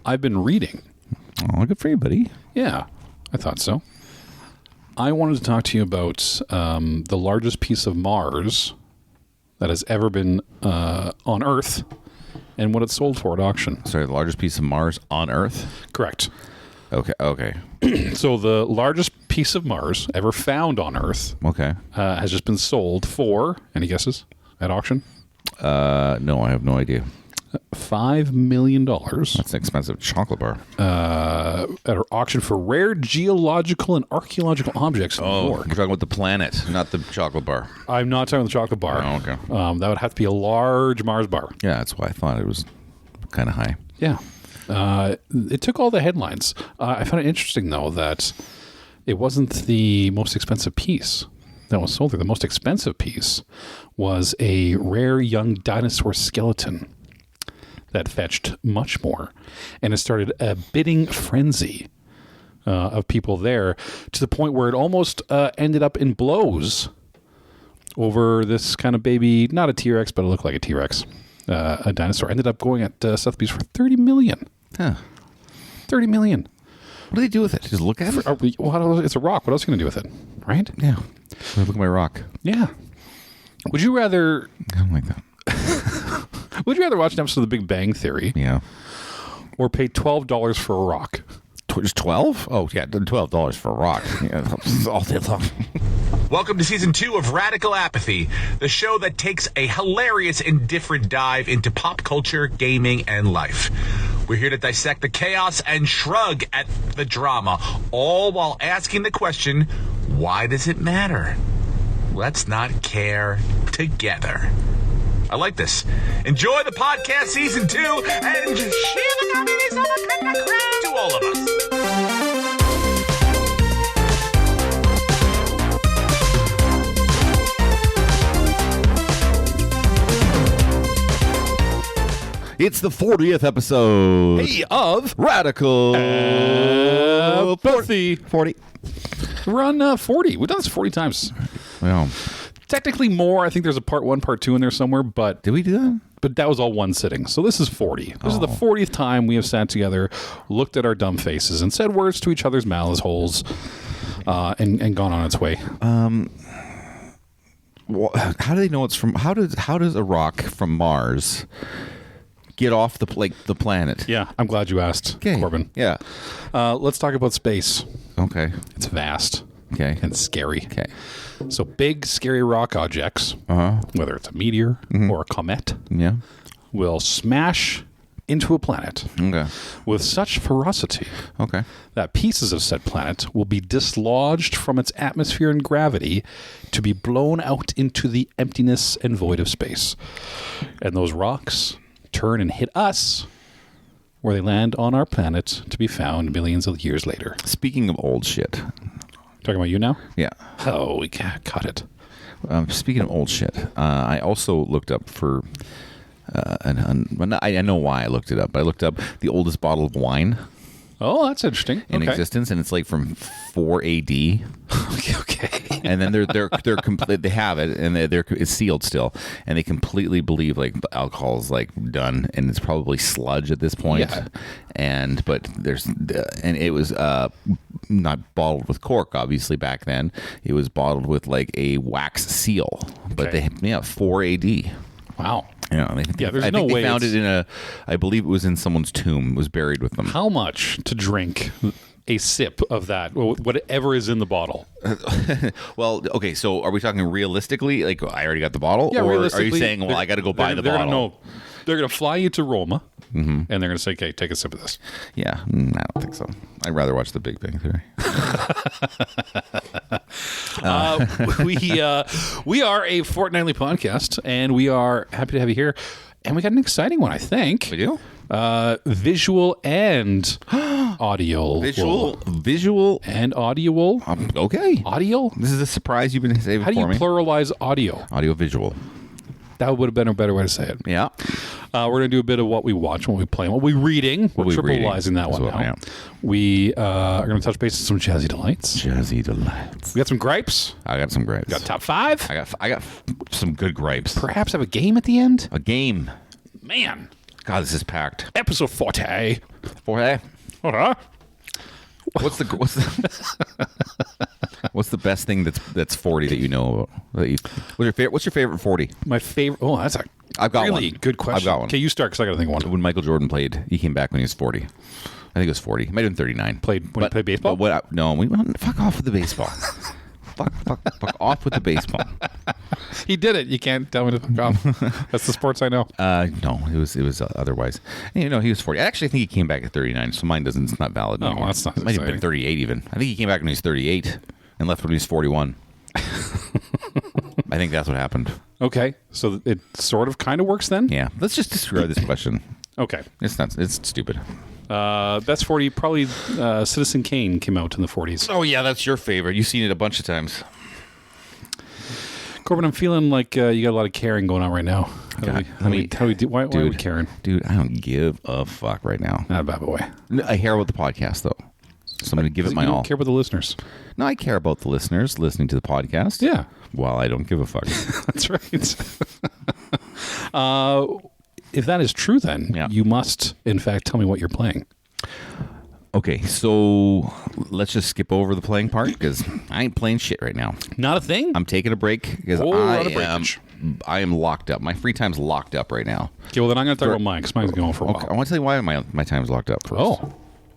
I've been reading. Oh, good for you, buddy. Yeah, I thought so. I wanted to talk to you about the largest piece of Mars that has ever been on Earth and what it sold for at auction. Sorry, the largest piece of Mars on Earth? Correct. Okay. So the largest piece of Mars ever found on Earth has just been sold for, any guesses, at auction? No, I have no idea. $5 million. That's an expensive chocolate bar. At our auction for rare geological and archaeological objects in New York. You're talking about the planet, not the chocolate bar. I'm not talking about the chocolate bar. Oh, okay. That would have to be a large Mars bar. Yeah, that's why I thought it was kind of high. Yeah. It took all the headlines. I found it interesting, though, that it wasn't the most expensive piece that was sold there. The most expensive piece was a rare young dinosaur skeleton that fetched much more. And it started a bidding frenzy of people there to the point where it almost ended up in blows over this kind of baby, not a T-Rex, but it looked like a T-Rex. A dinosaur ended up going at Sotheby's for $30 million. Huh. $30 million. What do they do with it? Just look at it? It's a rock. What else are you going to do with it? Right? Yeah. Look at my rock. Yeah. Would you rather... I don't like that. Would you rather watch an episode of The Big Bang Theory? Yeah. Or pay $12 for a rock? Just 12? Oh, yeah, $12 for a rock. Yeah, all day long. Welcome to Season 2 of Radical Apathy, the show that takes a hilarious and different dive into pop culture, gaming, and life. We're here to dissect the chaos and shrug at the drama, all while asking the question, why does it matter? Let's not care together. I like this. Enjoy the podcast Season 2 and share the communities of a to all of us. It's the 40th episode of Radical Apathy. 40. We're on 40. We've done this 40 times. Well, Technically more. I think there's a part 1, part 2 in there somewhere, but... Did we do that? But that was all one sitting. So this is 40. This is the 40th time we have sat together, looked at our dumb faces, and said words to each other's mouth holes, and gone on its way. Well, how do they know it's from... How does a rock from Mars get off the planet? Yeah, I'm glad you asked, Corbyn. Yeah. Let's talk about space. Okay. It's vast. Okay. And scary. Okay. So big, scary rock objects, whether it's a meteor or a comet, will smash into a planet with such ferocity that pieces of said planet will be dislodged from its atmosphere and gravity to be blown out into the emptiness and void of space. And those rocks turn and hit us where they land on our planet to be found millions of years later. Speaking of old shit... Talking about you now? Yeah. Oh, we cut it. Speaking of old shit, I also looked up for, I know why I looked it up, but I looked up the oldest bottle of wine. Oh, that's interesting. In existence, and it's like from 4 AD. Okay. And then they're complete. They have it, and it's sealed still, and they completely believe like alcohol is like done, and it's probably sludge at this point. Yeah. But it was not bottled with cork, obviously back then. It was bottled with like a wax seal. But 4 AD. Wow. Yeah, I think they found it in I believe it was in someone's tomb. It was buried with them. How much to drink a sip of that, whatever is in the bottle? Well, okay, so are we talking realistically? Like, I already got the bottle? Yeah, or are you saying, well, I got to go buy the bottle? They're going to fly you to Roma, and they're going to say, okay, take a sip of this. Yeah, I don't think so. I'd rather watch The Big Bang Theory. We are a fortnightly podcast, and we are happy to have you here. And we got an exciting one, I think. We do? Visual and audio. Visual and audio. Okay. Audio? This is a surprise you've been saving for me. How do you pluralize audio? Audio visual. That would have been a better way to say it. Yeah. We're going to do a bit of what we watch, what we play, what we reading. We're tripleizing that one now. Yeah. We are going to touch base on some jazzy delights. Jazzy delights. We got some gripes. I got some gripes. We got top 5. I got some good gripes. Perhaps have a game at the end. A game. Man. God, this is packed. Episode 40. Okay. Huh? What's the best thing that's 40 that you know about? What's your favorite 40? My favorite. Oh, that's a I've got really one. good question. I've got one. Okay, you start because I got to think of one. When Michael Jordan played, he came back when he was 40. I think it was 40. It might have been 39. He played baseball? But fuck off with the baseball. fuck off with the baseball. He did it. You can't tell me to fuck off. That's the sports I know. No, it was otherwise. And, he was 40. I actually think he came back at 39, so mine doesn't. It's not valid Oh, anymore. that's not It might have exciting. been 38 even. I think he came back when he was 38 and left when he was 41. I think that's what happened. Okay, so it sort of kind of works then? Yeah. Let's just disregard this question. Okay. It's not. It's stupid. Best 40, probably Citizen Kane came out in the 40s. Oh yeah, that's your favorite. You've seen it a bunch of times. Corbyn, I'm feeling like you got a lot of caring going on right now. Why are we caring? Dude, I don't give a fuck right now. Not a bad boy. I care about the podcast though, so I'm going to give it my You don't all. care about the listeners. No, I care about the listeners listening to the podcast. Yeah. Well, I don't give a fuck. That's right. If that is true, then you must, in fact, tell me what you're playing. Okay, so let's just skip over the playing part because I ain't playing shit right now. Not a thing? I'm taking a break because I am locked up. My free time's locked up right now. Okay, well, then I'm going to talk about mine because mine's going for a while. Okay, I want to tell you why my time's locked up first. Oh.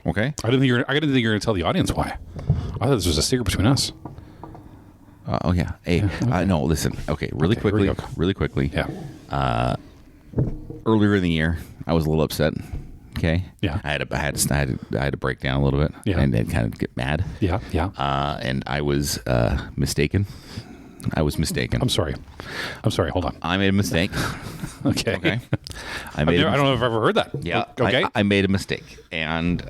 Okay. I didn't think you were going to tell the audience why. I thought this was a secret between us. Oh, yeah. Hey, no, listen. Okay, really quickly. Yeah. Earlier in the year, I was a little upset. Okay. Yeah. I had to break down a little bit. Yeah. And then kind of get mad. Yeah. Yeah. And I was mistaken. I was mistaken. I'm sorry. Hold on. I made a mistake. Okay. Okay. I don't know if I've ever heard that. Yeah. Okay. I made a mistake, and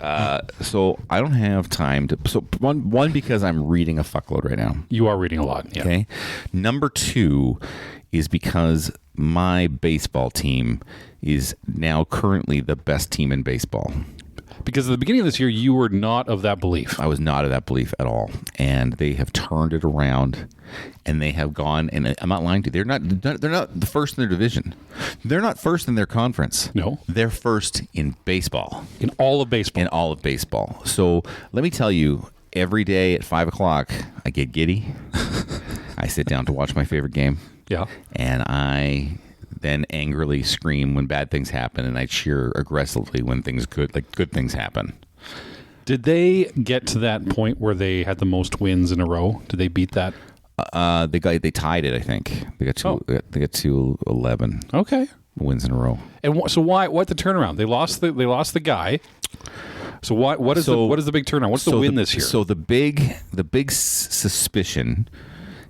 so I don't have time to. So one because I'm reading a fuckload right now. You are reading a lot. Yeah. Okay. Number two is because my baseball team is now currently the best team in baseball. Because at the beginning of this year, you were not of that belief. I was not of that belief at all. And they have turned it around and they have gone, and I'm not lying to you, they're not the first in their division. They're not first in their conference. No. They're first in baseball. In all of baseball. In all of baseball. So let me tell you, every day at 5 o'clock, I get giddy. I sit down to watch my favorite game. Yeah. And I then angrily scream when bad things happen, and I cheer aggressively when good things happen. Did they get to that point where they had the most wins in a row? Did they beat that? They tied it. I think they got to 11. Okay. Wins in a row. And so what the turnaround? They lost the guy. So what is the big turnaround? What's the win this year? So the big suspicion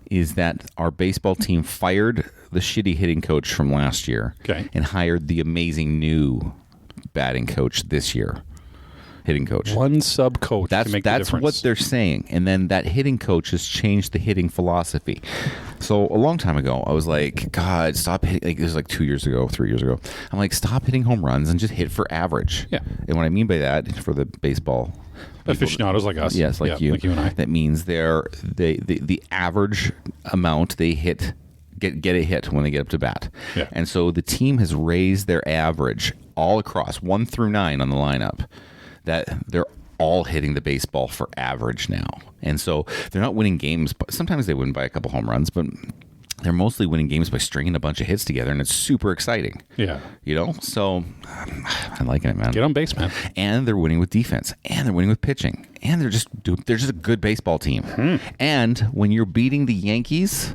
is that our baseball team fired the shitty hitting coach from last year, okay, and hired the amazing new batting coach this year. Hitting coach. One sub coach. That's what they're saying. And then that hitting coach has changed the hitting philosophy. So a long time ago, I was like, God, stop hitting. Like, it was like 2 years ago, 3 years ago. I'm like, stop hitting home runs and just hit for average. Yeah. And what I mean by that, for the baseball aficionados like us. Yes, like you and I. That means the average amount they hit, get a hit when they get up to bat. Yeah. And so the team has raised their average all across 1 through 9 on the lineup, that they're all hitting the baseball for average now. And so they're not winning games, but sometimes they win by a couple home runs, but they're mostly winning games by stringing a bunch of hits together, and it's super exciting. Yeah. So I'm liking it, man. Get on base, man. And they're winning with defense, and they're winning with pitching, and they're just a good baseball team. And when you're beating the Yankees,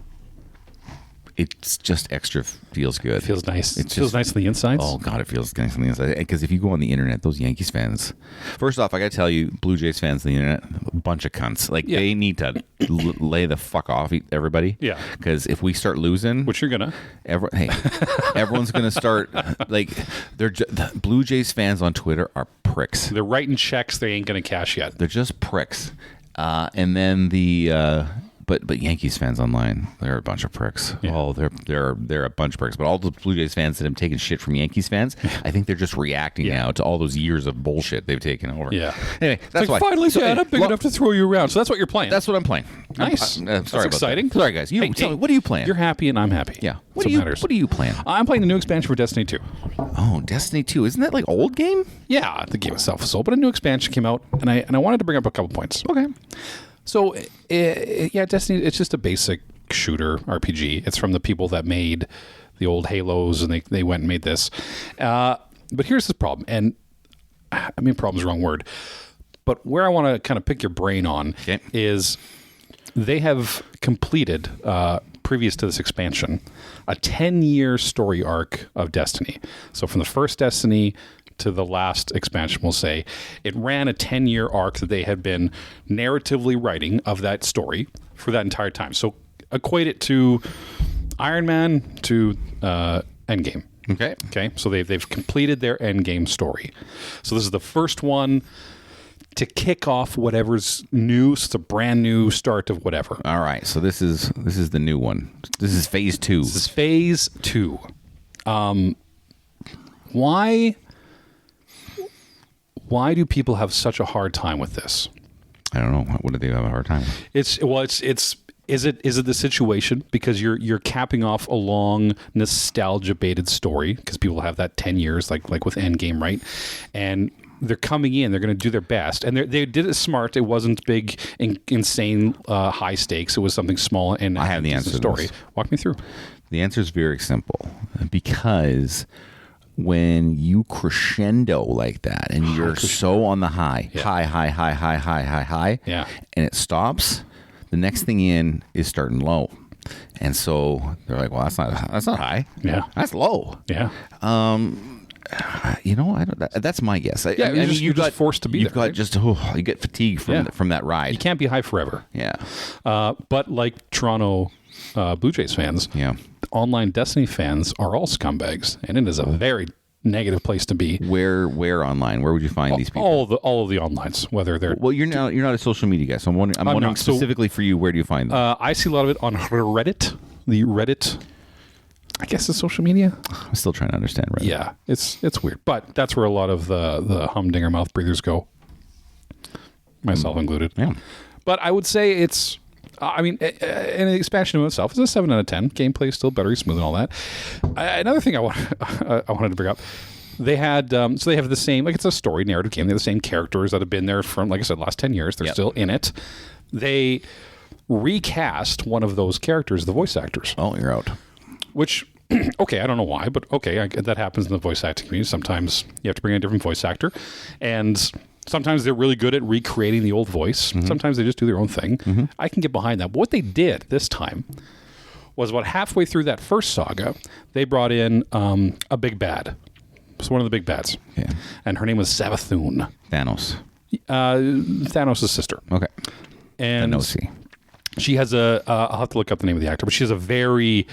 it's just extra feels good. It feels nice. It feels nice on the insides. Oh, God, it feels nice on the inside. Because if you go on the internet, those Yankees fans, first off, I got to tell you, Blue Jays fans on the internet, a bunch of cunts. Like, they need to lay the fuck off, everybody. Yeah. Because if we start losing... Which you're going to. Everyone's going to start... Like, the Blue Jays fans on Twitter are pricks. They're writing checks they ain't going to cash yet. They're just pricks. And then But Yankees fans online, they're a bunch of pricks. Yeah. Oh, they're a bunch of pricks. But all the Blue Jays fans that have taken shit from Yankees fans, I think they're just reacting now to all those years of bullshit they've taken over. Yeah. Anyway, that's why. Finally, I'm big enough to throw you around. So that's what you're playing. That's what I'm playing. Nice. Sorry that's about exciting. That. Sorry, guys. Tell me, what are you playing? You're happy and I'm happy. Yeah. What matters. What are you playing? I'm playing the new expansion for Destiny 2. Oh, Destiny 2. Isn't that like old game? Yeah, the game itself is old, but a new expansion came out, and I wanted to bring up a couple points. Okay. So, yeah, Destiny, it's just a basic shooter RPG. It's from the people that made the old Halos, and they went and made this. But here's the problem, and I mean, problem's the wrong word, but where I want to kind of pick your brain on is they have completed, previous to this expansion, a 10-year story arc of Destiny. So from the first Destiny to the last expansion, we'll say, it ran a 10-year arc that they had been narratively writing of that story for that entire time. So equate it to Iron Man to Endgame. Okay. So they've completed their Endgame story. So this is the first one to kick off whatever's new. So it's a brand new start of whatever. All right. So this is the new one. This is phase 2. This is phase 2. Why do people have such a hard time with this? I don't know. What do they have a hard time with? Is it the situation because you're capping off a long nostalgia baited story because people have that 10 years like with Endgame, right? And they're coming in, they're going to do their best, and they did it smart. It wasn't big, insane, high stakes. It was something small and I have the answer. Story. Walk me through. The answer is very simple because when you crescendo like that and you're so on the high, high, yeah, and it stops, the next thing in is starting low. And so they're like, well, that's not high. Yeah. That's low. Yeah. That's my guess. You're just forced to be you've there. Got you get fatigue from that ride. You can't be high forever. Yeah. But like Toronto Blue Jays fans, online Destiny fans are all scumbags, and it is a very negative place to be. Where online? Where would you find these people? All of the onlines, whether they're you're not a social media guy, so I'm wondering specifically for you, where do you find them? I see a lot of it on Reddit. The Reddit, I guess, is social media. I'm still trying to understand Reddit. Yeah, it's weird, but that's where a lot of the humdinger mouth breathers go, myself included. Yeah, but I would say it's. I mean, an expansion in itself is a 7 out of 10. Gameplay is still buttery smooth and all that. Another thing I wanted to bring up, they had so they have the same, like, it's a story narrative game. They have the same characters that have been there from, like I said, last 10 years. They're still in it. They recast one of those characters, the voice actors. Oh, you're out. Which, okay, I don't know why, but okay, that happens in the voice acting community. Sometimes you have to bring in a different voice actor, and sometimes they're really good at recreating the old voice. Mm-hmm. Sometimes they just do their own thing. Mm-hmm. I can get behind that. But what they did this time was about halfway through that first saga, they brought in a big bad. So one of the big bads. Yeah. And her name was Savathun. Thanos. Thanos' sister. Okay. And Thanosi. She has I'll have to look up the name of the actor, but she has a very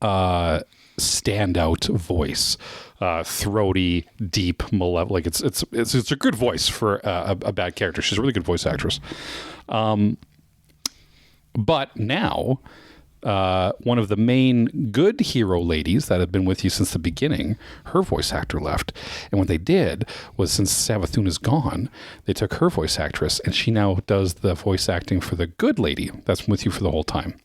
standout voice. Throaty, deep, malevolent. Like it's a good voice for a bad character. She's a really good voice actress. But now, one of the main good hero ladies that have been with you since the beginning, her voice actor left. And what they did was, since Savathun is gone, they took her voice actress, and she now does the voice acting for the good lady that's been with you for the whole time.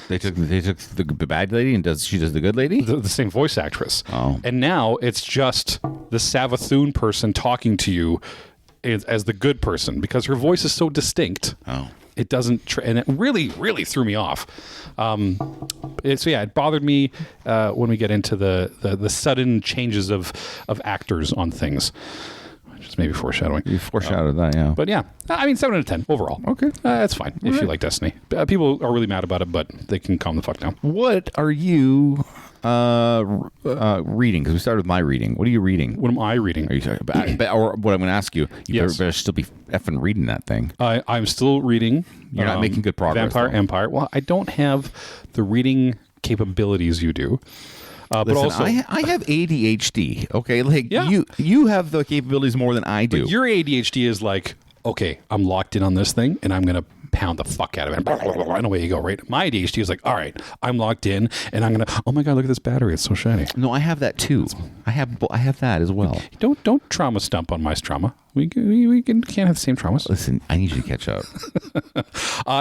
They took the bad lady and she does the good lady? The same voice actress. Oh. And now it's just the Savathun person talking to you as the good person, because her voice is so distinct. Oh. It doesn't, and it really, really threw me off. It bothered me when we get into the sudden changes of actors on things. Just maybe foreshadowing. You foreshadowed that, yeah. But yeah, I mean, 7 out of 10 overall. Okay. That's fine if you like Destiny. People are really mad about it, but they can calm the fuck down. What are you reading? Because we started with my reading. What are you reading? What am I reading? Are you sorry? Or what I'm going to ask you, better still be effing reading that thing. I'm still reading. You're not making good progress. Vampire Empire. Well, I don't have the reading capabilities you do. Listen, but also, I have ADHD. Okay, like you have the capabilities more than I do. But your ADHD is like, okay, I'm locked in on this thing, and I'm gonna pound the fuck out of it, and away you go. Right? My ADHD is like, all right, I'm locked in, and I'm gonna. Oh my god, look at this battery! It's so shiny. No, I have that too. I have that as well. Don't trauma stump on my trauma. We can't have the same traumas. Listen, I need you to catch up.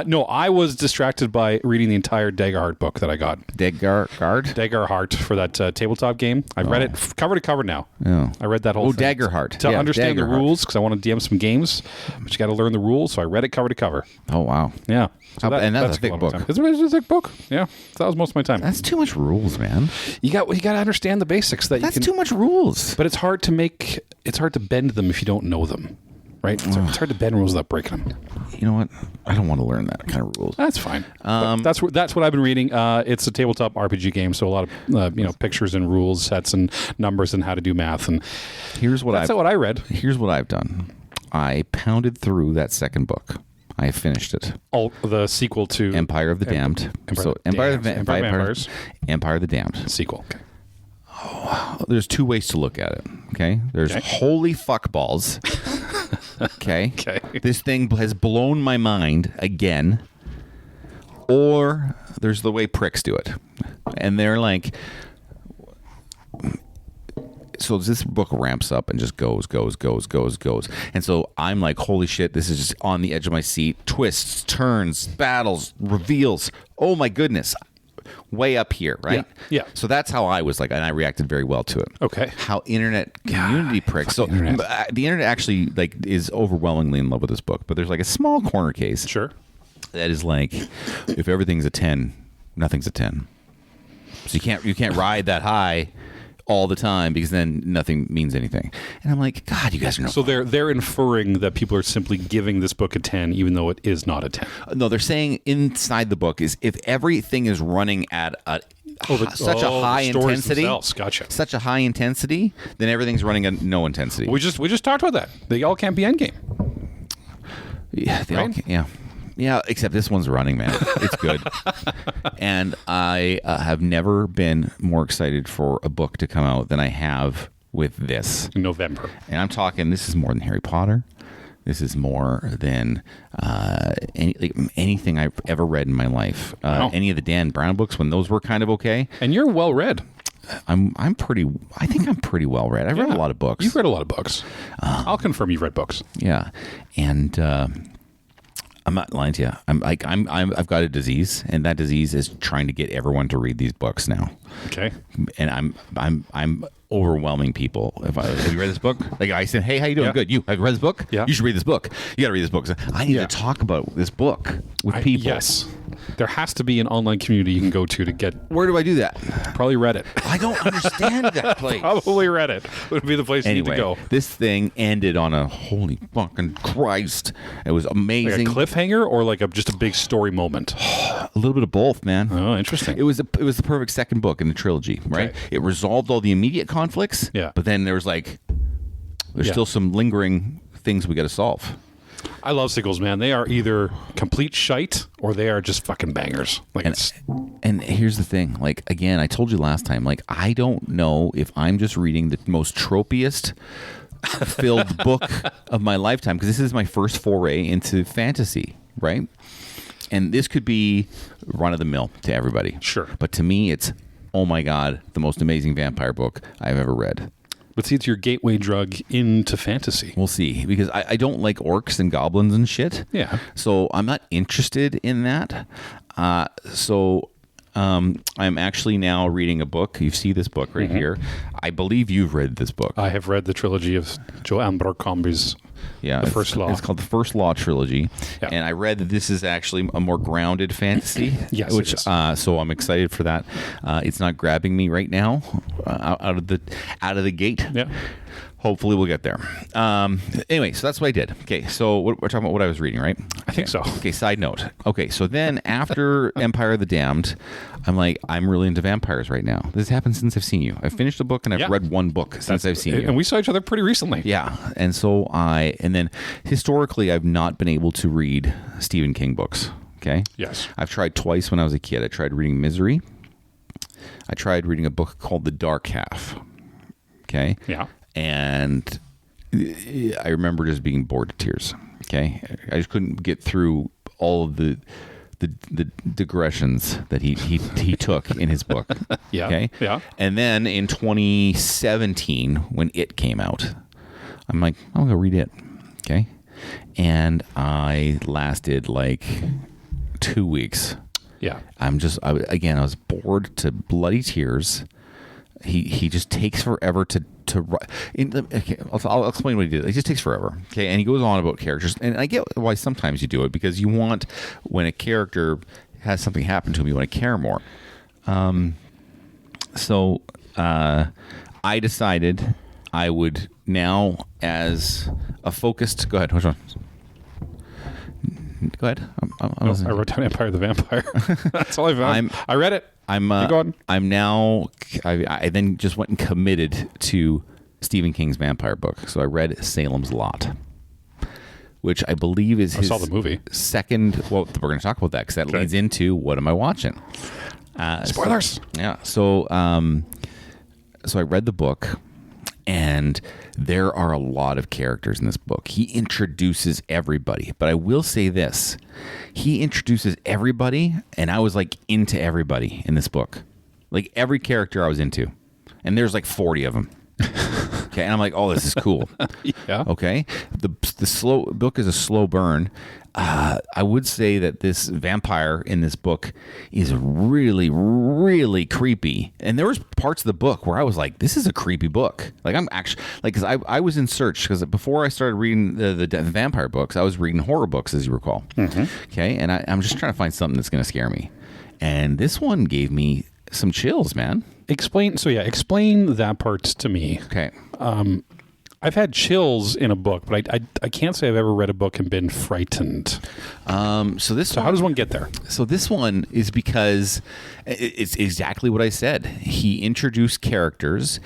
No, I was distracted by reading the entire Daggerheart book that I got. Daggerheart for that tabletop game. I've read it cover to cover now. Oh. I read that whole thing. Daggerheart. To understand the rules, because I want to DM some games, but you got to learn the rules, so I read it cover to cover. Oh, wow. Yeah. So and that's a thick book. It's a thick book. Yeah. So that was most of my time. That's too much rules, man. You got to understand the basics. That's too much rules. But it's hard to bend them if you don't know them. Right? It's hard to bend rules without breaking them. You know what? I don't want to learn that kind of rules. That's fine. That's what I've been reading. It's a tabletop RPG game, so a lot of pictures and rules, sets and numbers, and how to do math. And that's what I read. Here's what I've done. I pounded through that second book. I finished it. The sequel to Empire of the Damned. Empire of the Damned. Sequel. Okay. Oh, there's two ways to look at it. Okay. There's holy fuck balls. Okay. This thing has blown my mind again. Or there's the way pricks do it. And they're like, so this book ramps up and just goes. And so I'm like, holy shit, this is just on the edge of my seat. Twists, turns, battles, reveals. Oh my goodness. Way up here, right? Yeah. So that's how I was like, and I reacted very well to it. Okay. How internet community pricks. So the internet actually like is overwhelmingly in love with this book, but there's like a small corner case. Sure. That is like, if everything's a 10, nothing's a 10. So you can't ride that high all the time because then nothing means anything. And I'm like, God, you guys are no. So they're inferring that people are simply giving this book a 10 even though it is not a 10. No, they're saying inside the book is if everything is running at such a high intensity, gotcha. Such a high intensity, then everything's running at no intensity. We just talked about that. They all can't be endgame. Yeah, Yeah, except this one's running, man. It's good. And I have never been more excited for a book to come out than I have with this. In November. And I'm talking, this is more than Harry Potter. This is more than anything I've ever read in my life. Any of the Dan Brown books, when those were kind of okay. And you're well read. I think I'm pretty well read. I've read a lot of books. You've read a lot of books. I'll confirm you've read books. Yeah. And I'm not lying to you. I've got a disease, and that disease is trying to get everyone to read these books now. Okay. And I'm overwhelming people. Have you read this book? Like I said, hey, how you doing? Yeah. Good. Have you read this book? Yeah. You should read this book. You got to read this book. So I need to talk about this book with people. Yes. There has to be an online community you can go to get. Where do I do that? Probably Reddit. I don't understand that place. Probably Reddit would be the place you need to go. This thing ended on a holy fucking Christ. It was amazing. Like a cliffhanger or like just a big story moment? A little bit of both, man. Oh, interesting. It was the perfect second book in the trilogy, right? Okay. It resolved all the immediate conflicts, but then there's still some lingering things we got to solve. I love sequels, man. They are either complete shite or they are just fucking bangers. And here's the thing. Like, again, I told you last time, like, I don't know if I'm just reading the most tropiest filled book of my lifetime, because this is my first foray into fantasy, right? And this could be run of the mill to everybody. Sure. But to me, it's, oh my God, the most amazing vampire book I've ever read. But see, it's your gateway drug into fantasy. We'll see, because I don't like orcs and goblins and shit. Yeah. So I'm not interested in that. I'm actually now reading a book. You see this book right here. I believe you've read this book. I have read the trilogy of Joanne Abercrombie's The First Law. It's called The First Law Trilogy. Yeah. And I read that this is actually a more grounded fantasy. Yes, which, it is. So I'm excited for that. It's not grabbing me right now out of the gate. Yeah. Hopefully we'll get there. Anyway, so that's what I did. Okay, so we're talking about what I was reading, right? I think so. Okay, side note. Okay, so then after Empire of the Damned, I'm really into vampires right now. This has happened since I've seen you. I've finished a book and I've read one book since I've seen you. And we saw each other pretty recently. Yeah, and so and then historically I've not been able to read Stephen King books. Okay? Yes. I've tried twice when I was a kid. I tried reading Misery. I tried reading a book called The Dark Half. Okay? Yeah. And I remember just being bored to tears. Okay, I just couldn't get through all of the digressions that he took in his book. Yeah. Okay. Yeah. And then in 2017, when it came out, I'm like, I'm gonna read it. Okay. And I lasted like 2 weeks. Yeah. I was bored to bloody tears. He just takes forever to write. Okay, I'll explain what he did. It just takes forever. Okay, and he goes on about characters, and I get why sometimes you do it, because you want, when a character has something happen to him, you want to care more. So I decided I would now, as a focused. Go ahead. Which one? Go ahead. I wrote down Empire of the Vampire. That's all I found. I read it. I'm now. I then just went and committed to Stephen King's vampire book. So I read Salem's Lot, which I believe is his saw the movie. second. Well, we're going to talk about that because that leads into what am I watching? Spoilers. So I read the book. And there are a lot of characters in this book. He introduces everybody. But I will say this. He introduces everybody, and I was like into everybody in this book. Like every character I was into. And there's like 40 of them. Okay, and I'm like, oh, this is cool. Yeah. Okay. The slow book is a slow burn. I would say that this vampire in this book is really, really creepy. And there was parts of the book where I was like, this is a creepy book. Like I'm actually like, because I was in search, because before I started reading the vampire books, I was reading horror books, as you recall. Mm-hmm. Okay, and I'm just trying to find something that's going to scare me. And this one gave me some chills, man. Explain that part to me. Okay. I've had chills in a book, but I can't say I've ever read a book and been frightened. So how does one get there? So this one is because it's exactly what I said. He introduced characters,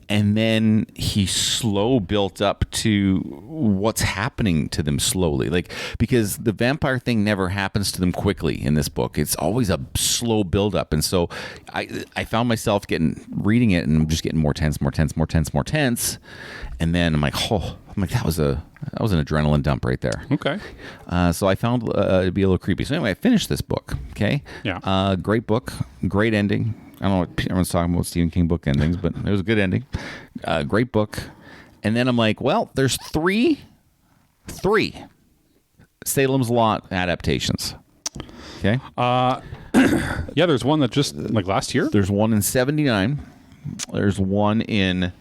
and then he slow built up to what's happening to them slowly. Like, because the vampire thing never happens to them quickly in this book. It's always a slow build up. And so I found myself reading it and just getting more tense. And then I'm like, that was an adrenaline dump right there. Okay. So I found it to be a little creepy. So anyway, I finished this book. Okay. Yeah. Great book. Great ending. I don't know what everyone's talking about Stephen King book endings, but it was a good ending. Great book. And then I'm like, well, there's three Salem's Lot adaptations. Okay. Yeah, there's one that just like last year. There's one in 79. There's one in.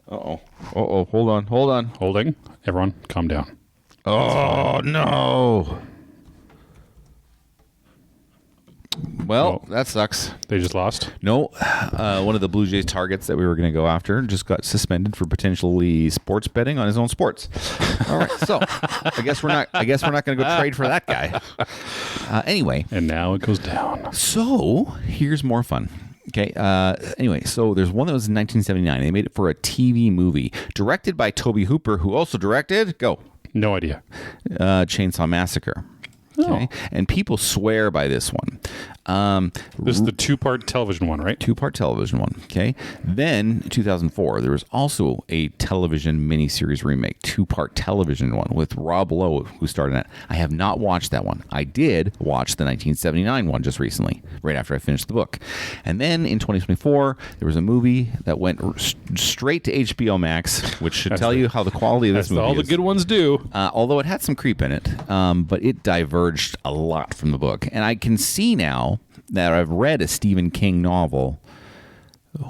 Hold on. Holding. Everyone, calm down. Oh, no. Well, that sucks. They just lost? No. One of the Blue Jays targets that we were going to go after just got suspended for potentially sports betting on his own sports. All right. So I guess we're not going to go trade for that guy. Anyway. And now it goes down. So here's more fun. Okay. Anyway, so there's one that was in 1979. They made it for a TV movie directed by Tobe Hooper, who also directed No idea. Chainsaw Massacre. Okay. Oh. And people swear by this one. This is the two-part television one, right? Two-part television one. Okay. Then, 2004, there was also a television miniseries remake, two-part television one with Rob Lowe, who starred in it. I have not watched that one. I did watch the 1979 one just recently, right after I finished the book. And then in 2024, there was a movie that went straight to HBO Max, which should tell you how the quality of this movie is. All the good ones do. Although it had some creep in it, but it diverged a lot from the book. And I can see now that I've read a Stephen King novel,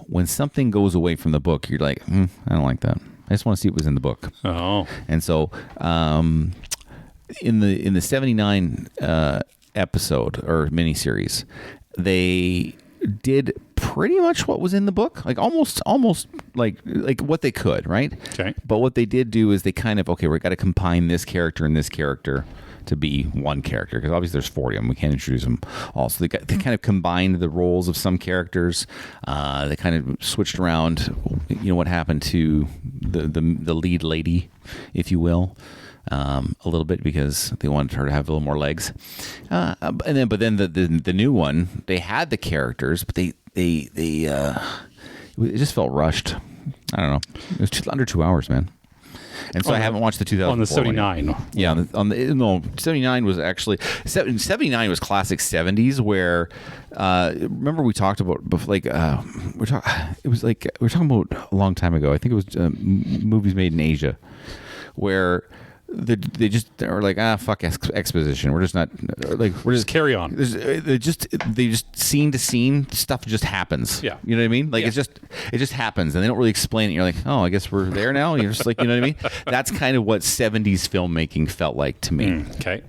when something goes away from the book, you're like, I don't like that. I just want to see what was in the book. Oh. And so in the 79 episode or miniseries, they did pretty much what was in the book, like almost like what they could, right? Okay. But what they did do is they kind of, we've got to combine this character and this character to be one character, because obviously there's 40 of them. We can't introduce them all. So they kind of combined the roles of some characters. They kind of switched around, what happened to the lead lady, if you will, a little bit, because they wanted her to have a little more legs. But then the new one, they had the characters, but it just felt rushed. I don't know. It was under 2 hours, man. And so I haven't watched the 2004 on the 79. Yeah, no, 79 was actually 79 was classic 70s where remember we talked about we were talking about a long time ago. I think it was movies made in Asia where they are like, fuck exposition. We're just not like we're just carry on. They just scene to scene stuff just happens. Yeah, you know what I mean. Like it just happens, and they don't really explain it. You're like, oh, I guess we're there now. You're just like, you know what I mean. That's kind of what 70s filmmaking felt like to me. Okay.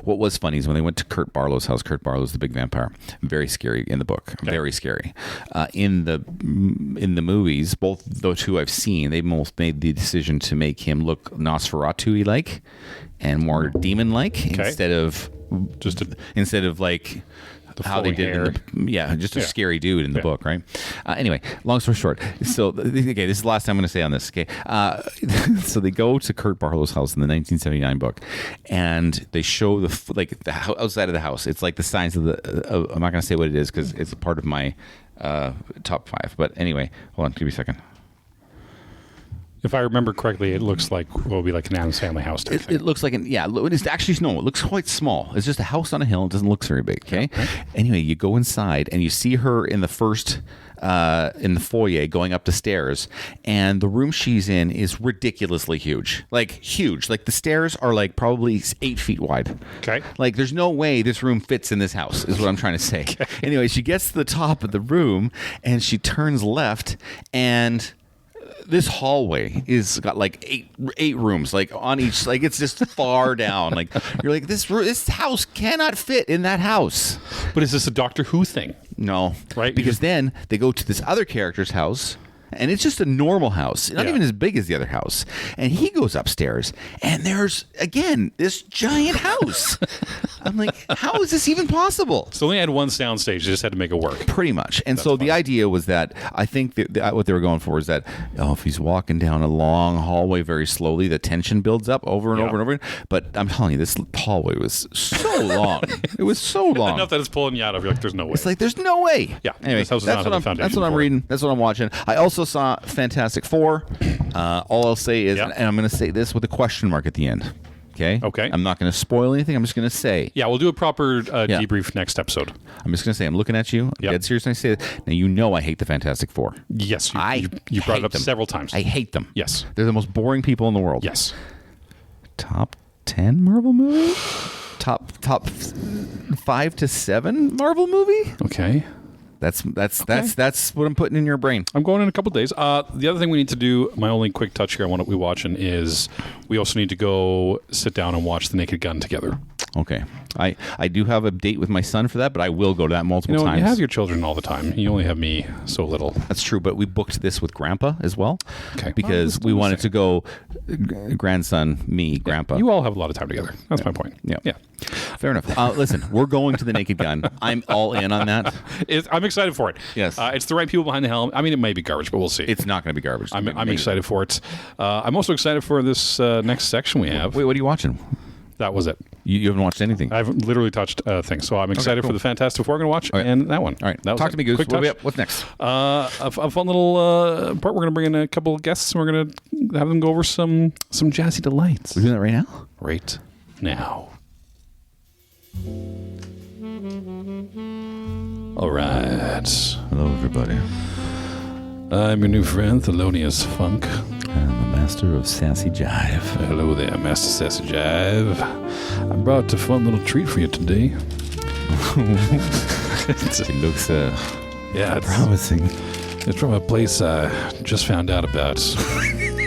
What was funny is when they went to Kurt Barlow's house. Kurt Barlow's the big vampire. Very scary in the book. Okay. Very scary. In the movies, both the two I've seen, they both made the decision to make him look Nosferatu-y like and more demon-like instead of like how they did just a scary dude in the book, right? Anyway, long story short, so this is the last time I'm going to say on this, okay? So they go to Kurt Barlow's house in the 1979 book, and they show the outside of the house. It's like the signs of I'm not going to say what it is because it's a part of my top 5. But anyway, hold on, give me a second. If I remember correctly, it looks like what would be like an Addams Family house type thing. It looks like it's actually no. It looks quite small. It's just a house on a hill. It doesn't look very big. Okay. Anyway, you go inside and you see her in the first in the foyer going up the stairs, and the room she's in is ridiculously huge. Like huge. Like the stairs are like probably 8 feet wide. Okay. Like there's no way this room fits in this house. Is what I'm trying to say. Okay. Anyway, she gets to the top of the room and she turns left and this hallway is got like eight rooms, like on each, like it's just far down. Like you're like this house cannot fit in that house. But is this a Doctor Who thing? No, right? Because then they go to this other character's house. And it's just a normal house, not even as big as the other house. And he goes upstairs, and there's, again, this giant house. I'm like, how is this even possible? So they only had one soundstage. They just had to make it work. Pretty much. And so the idea was that, I think what they were going for is that, if he's walking down a long hallway very slowly, the tension builds up over and over and over again. But I'm telling you, this hallway was so long. It was so long. Enough that it's pulling you out of you. Like, there's no way. It's like, there's no way. Yeah. Anyway, that's what I'm reading. That's what I'm watching. I also saw Fantastic Four. All I'll say is, and I'm going to say this with a question mark at the end. Okay. I'm not going to spoil anything. I'm just going to say. Yeah, we'll do a proper debrief next episode. I'm just going to say, I'm looking at you. I'm dead serious when I say it. Now, you know I hate the Fantastic Four. Yes. You brought it up several times. I hate them. Yes. They're the most boring people in the world. Yes. Top 10 Marvel movie? Top 5 to 7 Marvel movie? Okay. That's what I'm putting in your brain. I'm going in a couple of days. The other thing we need to do, my only quick touch here on what we're watching, is we also need to go sit down and watch The Naked Gun together. Okay. I do have a date with my son for that, but I will go to that multiple times. You have your children all the time. You only have me so little. That's true, but we booked this with Grandpa as well. Okay. Because we wanted to go grandson, me, Grandpa. You all have a lot of time together. That's my point. Yeah. Fair enough. Listen, we're going to The Naked Gun. I'm all in on that. I'm excited for it. Yes. It's the right people behind the helm. I mean, it may be garbage, but we'll see. It's not going to be garbage. I'm excited for it. I'm also excited for this next section we have. Wait, what are you watching? That was it. You haven't watched anything? I've literally touched things. So I'm excited for the Fantastic Four I'm going to watch and that one. All right. Talk to me, Goose. What's next? A fun little part. We're going to bring in a couple of guests and we're going to have them go over some jazzy delights. We're doing that right now? Right now. All right. Hello, everybody. I'm your new friend, Thelonious Funk. I'm the master of Sassy Jive. Hello there, Master Sassy Jive. I brought a fun little treat for you today. It looks promising. It's from a place I just found out about.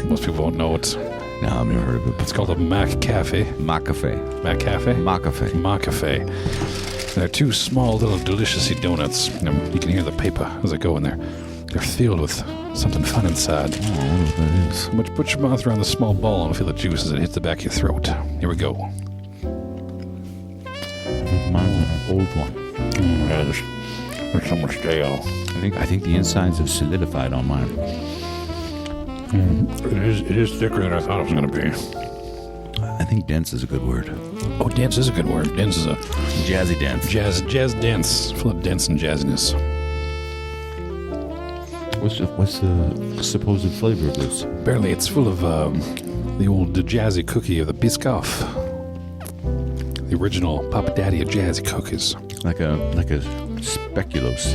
Most people won't know it. No, I've never heard of it. It's called a Mac Cafe. Mac Cafe. Mac Cafe? Mac Cafe. Mac Cafe. They're two small little delicious donuts. You can hear the paper as I go in there. They're filled with something fun inside. Oh, I don't know what that is. But put your mouth around the small ball and feel the juice as it hits the back of your throat. Here we go. Mine's an old one. There's so much stale. I think the insides have solidified on mine. It is thicker than I thought it was going to be. I think dense is a good word. Oh, dense is a good word. Dense is a jazzy dense. Jazz dense. Full of dense and jazziness. What's the supposed flavor of this? Apparently it's full of The old jazzy cookie of the Biscoff. The original Papa Daddy of jazzy cookies. Like a speculoos.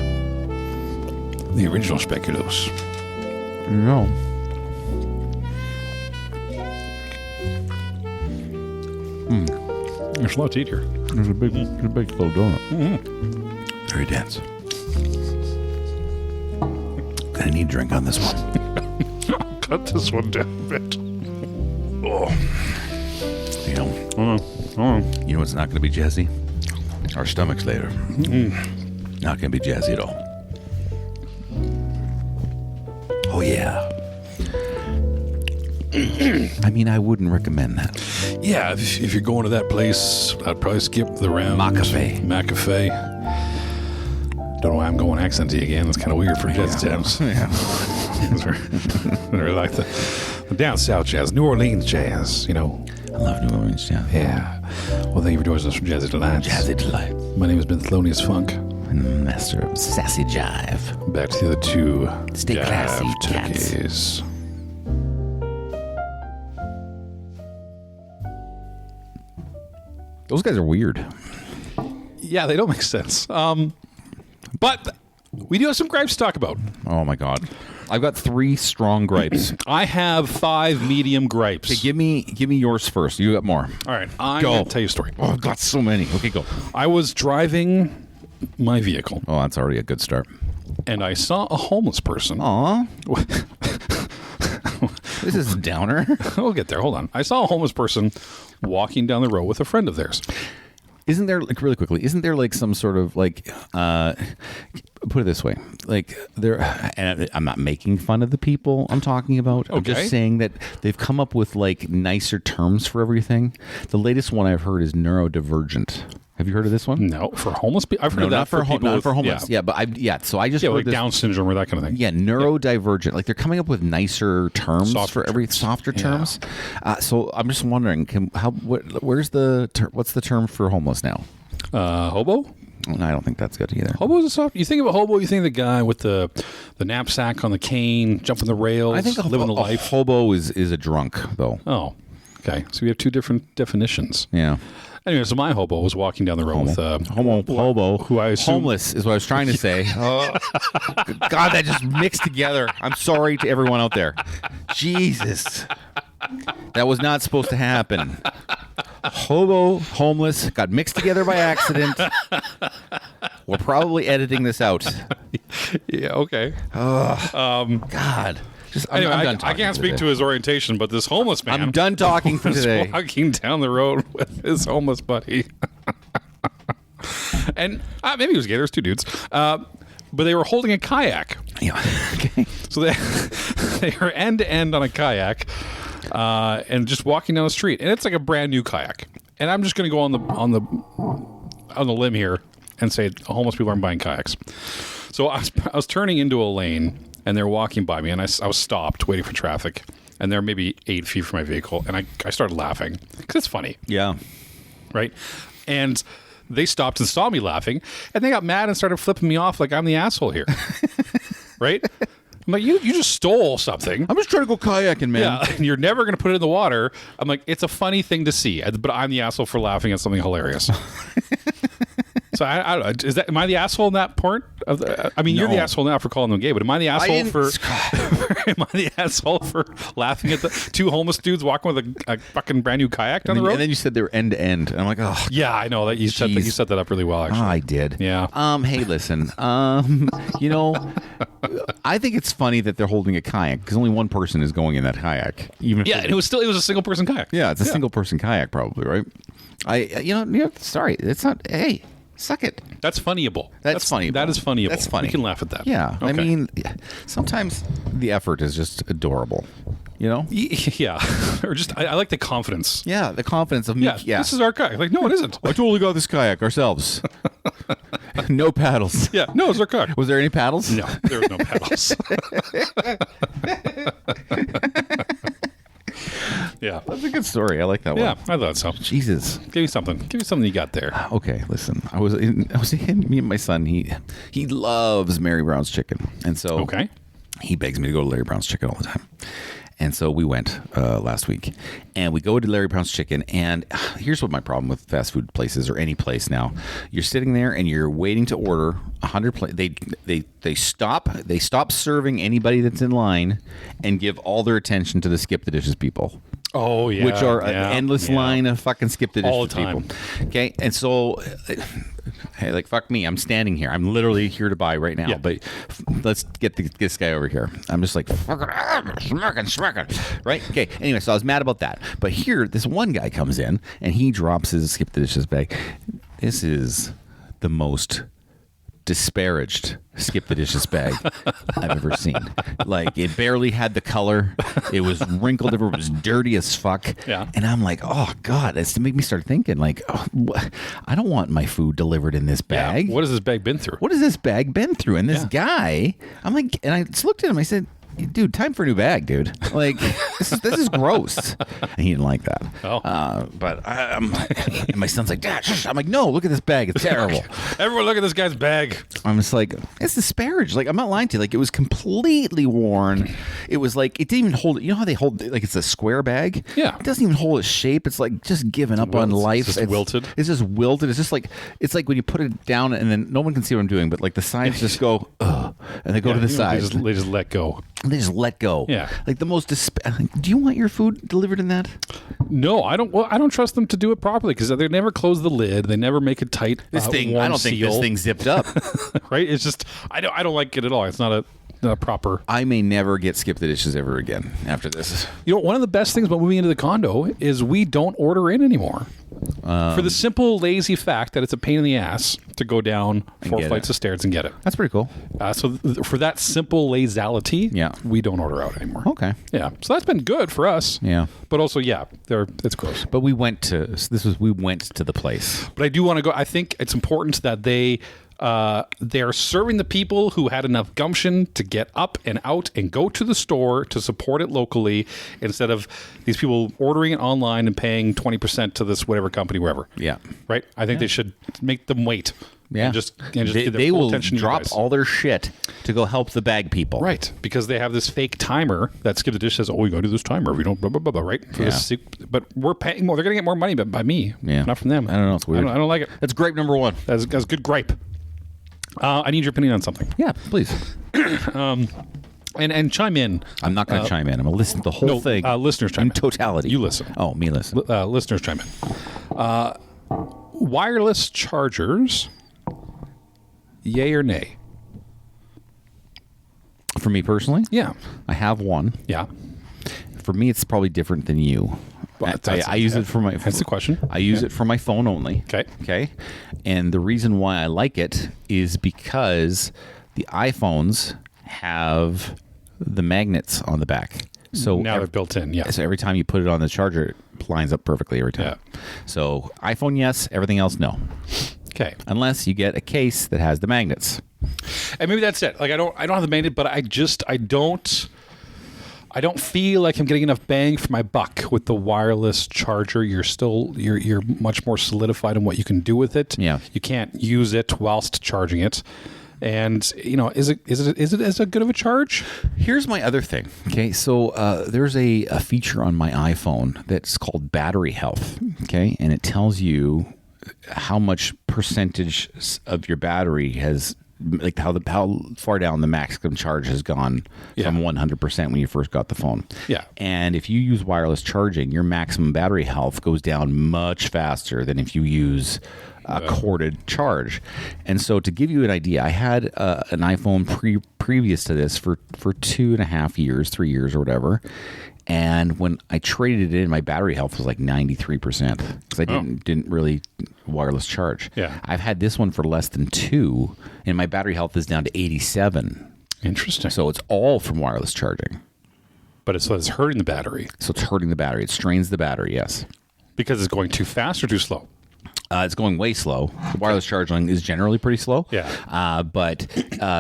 The original speculoos. No. There's a lot to eat here. There's a big little donut. Very dense. Gonna need a drink on this one. Cut this one down a bit. Oh. You know what's not gonna be jazzy? Our stomachs later. Not gonna be jazzy at all. Oh yeah. I mean, I wouldn't recommend that. Yeah, if you're going to that place, I'd probably skip the round. McAfee. Don't know why I'm going accenty again. That's kind of weird for jazz jams. Yeah. I really like the down south jazz, New Orleans jazz, I love New Orleans jazz. Yeah. Well, thank you for joining us from Jazzy Delights. Jazzy Delight. My name has been Thelonious Funk. And the master of sassy jive. Back to the other two. Stay classy, cats. turkeys. Those guys are weird. Yeah, they don't make sense. But we do have some gripes to talk about. Oh my god. I've got 3 strong gripes. I have 5 medium gripes. Okay, give me yours first. You got more. All right, I'm Go. going to tell you a story. Oh, I've got so many. Okay, go. I was driving my vehicle, Oh, that's already a good start. and I saw a homeless person. Aw. This is a downer. We'll get there. Hold on. I saw a homeless person walking down the road with a friend of theirs. Isn't there, like, really quickly, isn't there, like, some sort of, like, put it this way, like, and I'm not making fun of the people I'm talking about. I'm Okay. just saying that they've come up with, like, nicer terms for everything. The latest one I've heard is neurodivergent. Have you heard of this one? No, for homeless people. I've heard of that not for people not with, for homeless. Yeah, but so I just yeah, heard like this. Down syndrome or that kind of thing. Yeah, neurodivergent. Like, they're coming up with nicer terms Softer for every terms. softer Yeah. terms. So I'm just wondering, what's the term for homeless now? Hobo? I don't think that's good either. Hobo is a soft. You think about hobo, you think of the guy with the knapsack on the cane, jumping the rails, I think living the a life. hobo is a drunk, though. Oh, okay. So we have 2 different definitions. Yeah. Anyway, so my hobo was walking down the road with hobo, who I assume homeless is what I was trying to say. Oh, God, that just mixed together. I'm sorry to everyone out there. Jesus, that was not supposed to happen. Hobo, homeless, got mixed together by accident. We're probably editing this out. Yeah. Okay. God. Anyway, I'm done I talking can't speak today. to his orientation, but this homeless man. I'm done talking for was today. walking down the road with his homeless buddy, and maybe he was gay. There's 2 dudes, but they were holding a kayak. Yeah. Okay. So they were end to end on a kayak, and just walking down the street, and it's like a brand new kayak. And I'm just going to go on the limb here and say homeless people aren't buying kayaks. So I was turning into a lane, and they're walking by me, and I was stopped waiting for traffic, and they're maybe 8 feet from my vehicle, and I started laughing because it's funny, Yeah. right? And they stopped and saw me laughing, and they got mad and started flipping me off like I'm the asshole here, right? I'm like, you just stole something. I'm just trying to go kayaking, man. Yeah, and you're never going to put it in the water. I'm like, it's a funny thing to see, but I'm the asshole for laughing at something hilarious. So I don't know. Am I the asshole in that part? I mean, you're the asshole now for calling them gay, but am I the asshole am I the asshole for laughing at the 2 homeless dudes walking with a fucking brand new kayak down the road? And then you said they were end to end. And I'm like, oh, yeah, I know that you set that up really well. Actually, I did. Yeah. Hey, listen. I think it's funny that they're holding a kayak because only one person is going in that kayak. Even and it was a single person kayak. Yeah, it's a single person kayak, probably, right? Sorry, it's not. Hey, suck it. That's funnyable. That's funny. That is funnyable. That's funny. We can laugh at that. Yeah, Okay. I mean, sometimes the effort is just adorable. Yeah, or just I like the confidence. Yeah, the confidence of me. Yeah, this is our kayak. Like, no, it isn't. I totally got this kayak ourselves. No paddles. Yeah, no, it's our kayak. Was there any paddles? No, there was no paddles. Yeah, That's a good story. I like that one. yeah, I thought so. Jesus. Give me something you got there. Okay, listen. I was in me and my son. He loves Mary Brown's chicken, and so Okay. he begs me to go to Larry Brown's chicken all the time. And so we went last week, and we go to Larry Pound's Chicken. And here's what my problem with fast food places or any place now: you're sitting there and you're waiting to order 100. They stop serving anybody that's in line and give all their attention to the skip the dishes people. Oh, yeah. Which are an endless line of fucking skip the dishes all the time. people. Okay, and so, hey, like, fuck me. I'm standing here. I'm literally here to buy right now. Yeah. But let's get this guy over here. I'm just like, smirking. Right? Okay, anyway, so I was mad about that. But here, this one guy comes in, and he drops his skip the dishes bag. This is the most disparaged skip the dishes bag I've ever seen. Like, it barely had the color. It was wrinkled. It was dirty as fuck. Yeah. And I'm like, oh God, it's to make me start thinking like, I don't want my food delivered in this bag. Yeah. What has this bag been through? What has this bag been through? And this guy, I'm like, and I just looked at him. I said, dude, time for a new bag, dude. Like, this is gross. And he didn't like that. Oh. But and my son's like, Dad, shush. I'm like, no, look at this bag. It's terrible. Everyone look at this guy's bag. I'm just like, it's disparaged. Like, I'm not lying to you. Like, it was completely worn. It was like, it didn't even hold, you know how they hold, like, it's a square bag? Yeah. It doesn't even hold its shape. It's like just giving up on life. It's just wilted. It's just wilted. It's just like, it's like when you put it down and then no one can see what I'm doing, but like the sides just go, ugh, and they go to the sides. They just let go. They just let go. Yeah. Like the most do you want your food delivered in that? No, I don't. Well, I don't trust them to do it properly because they never close the lid. They never make it tight. I don't think this thing's zipped up. Right? It's just I don't like it at all. It's not a proper. I may never get skip the dishes ever again after this. You know, one of the best things about moving into the condo is we don't order in anymore. For the simple, lazy fact that it's a pain in the ass to go down 4 flights of stairs and get it. That's pretty cool. For that simple lazality, we don't order out anymore. Okay. Yeah. So that's been good for us. Yeah. But also, it's gross. But we went to the place. But I do want to go. I think it's important that they're serving the people who had enough gumption to get up and out and go to the store to support it locally instead of these people ordering it online and paying 20% to this whatever company wherever. Yeah. Right? I think they should make them wait. Yeah. And just give their they full will attention to you drop guys. all their shit to go help the bag people. Right. Because they have this fake timer that Skip the Dish says, oh, you got to do this timer. If you don't, blah, blah, blah, blah, right? But we're paying more. They're going to get more money by me, not from them. I don't know. It's weird. I don't like it. That's gripe number one. That's good gripe. I need your opinion on something. Yeah, please. And chime in. I'm not going to chime in. I'm going to listen to the whole thing. Listeners chime in. Totality. You listen. Oh, me listen. Listeners chime in. Wireless chargers, yay or nay? For me personally? Yeah. I have one. Yeah. For me, it's probably different than you. But I use it for my... That's the question. I use it for my phone only. Okay. Okay. And the reason why I like it is because the iPhones have the magnets on the back. So now they're built in, yeah. So every time you put it on the charger, it lines up perfectly every time. Yeah. So iPhone, yes. Everything else, no. Okay. Unless you get a case that has the magnets. And maybe that's it. Like I don't have the magnet, but I don't feel like I'm getting enough bang for my buck with the wireless charger. You're much more solidified in what you can do with it. Yeah. You can't use it whilst charging it. And is it as good of a charge? Here's my other thing. Okay, so there's a feature on my iPhone that's called battery health. Okay, and it tells you how much percentage of your battery has, like how far down the maximum charge has gone from 100% when you first got the phone. Yeah. And if you use wireless charging, your maximum battery health goes down much faster than if you use a corded charge. And so to give you an idea, I had an iPhone previous to this for 2.5 years, 3 years or whatever. And when I traded it in, my battery health was like 93% because I didn't really wireless charge. Yeah. I've had this one for less than 2, and my battery health is down to 87. Interesting. So it's all from wireless charging. But it's hurting the battery. So it's hurting the battery. It strains the battery, yes. Because it's going too fast or too slow? It's going way slow. Wireless charging is generally pretty slow. Yeah. But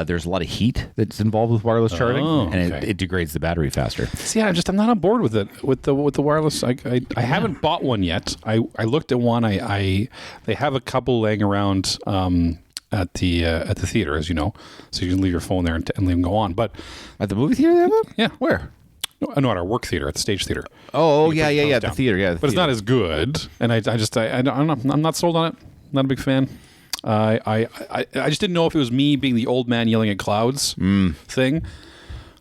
there's a lot of heat that's involved with wireless charging, and it degrades the battery faster. See, I'm not on board with it with the wireless. I haven't bought one yet. I looked at one. They have a couple laying around at the theater, as you know, so you can leave your phone there and leave them go on. But At the movie theater, they have it? yeah, Where? No, at our work theater, at the stage theater. Oh, You yeah, put yeah, those yeah. down. The theater, yeah. But it's not as good, and I'm not sold on it. Not a big fan. I just didn't know if it was me being the old man yelling at clouds thing,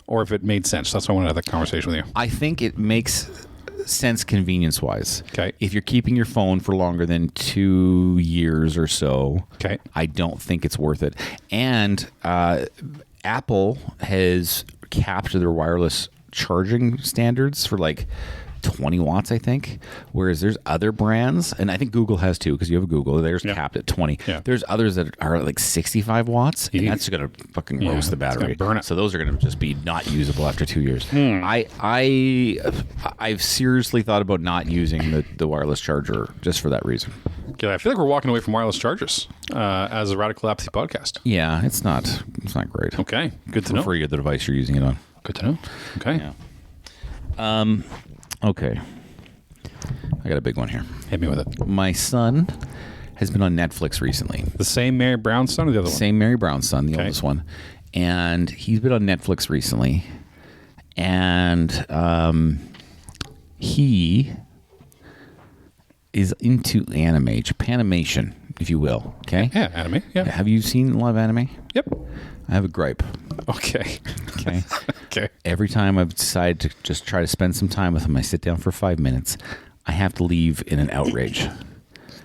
or if it made sense. That's why I wanted to have that conversation with you. I think it makes sense convenience-wise. Okay. If you're keeping your phone for longer than 2 years or so, Okay. I don't think it's worth it. And Apple has capped their wireless charging standards for like 20 watts, I think, whereas there's other brands, and I think Google has too, because you have a Google, theirs capped at 20. Yeah. There's others that are like 65 watts, and that's going to fucking roast the it's gonna battery. burn it. So those are going to just be not usable after 2 years. I've seriously thought about not using the wireless charger just for that reason. Okay, I feel like we're walking away from wireless chargers as a Radical Apathy podcast. Yeah, it's not great. Okay, good to know. For the device you're using it on. Good to know. Okay. Yeah. Okay. I got a big one here. Hit me with it. My son has been on Netflix recently. The same Mary Brown son or the other one? Same Mary Brown's son, the Okay. oldest one. And he's been on Netflix recently. And he is into anime, Japanimation, if you will. Okay? Yeah, anime. Yeah. Have you seen a lot of anime? Yep. I have a gripe. Okay. Okay. Okay. Every time I've decided to just try to spend some time with him, I sit down for 5 minutes. I have to leave in an outrage.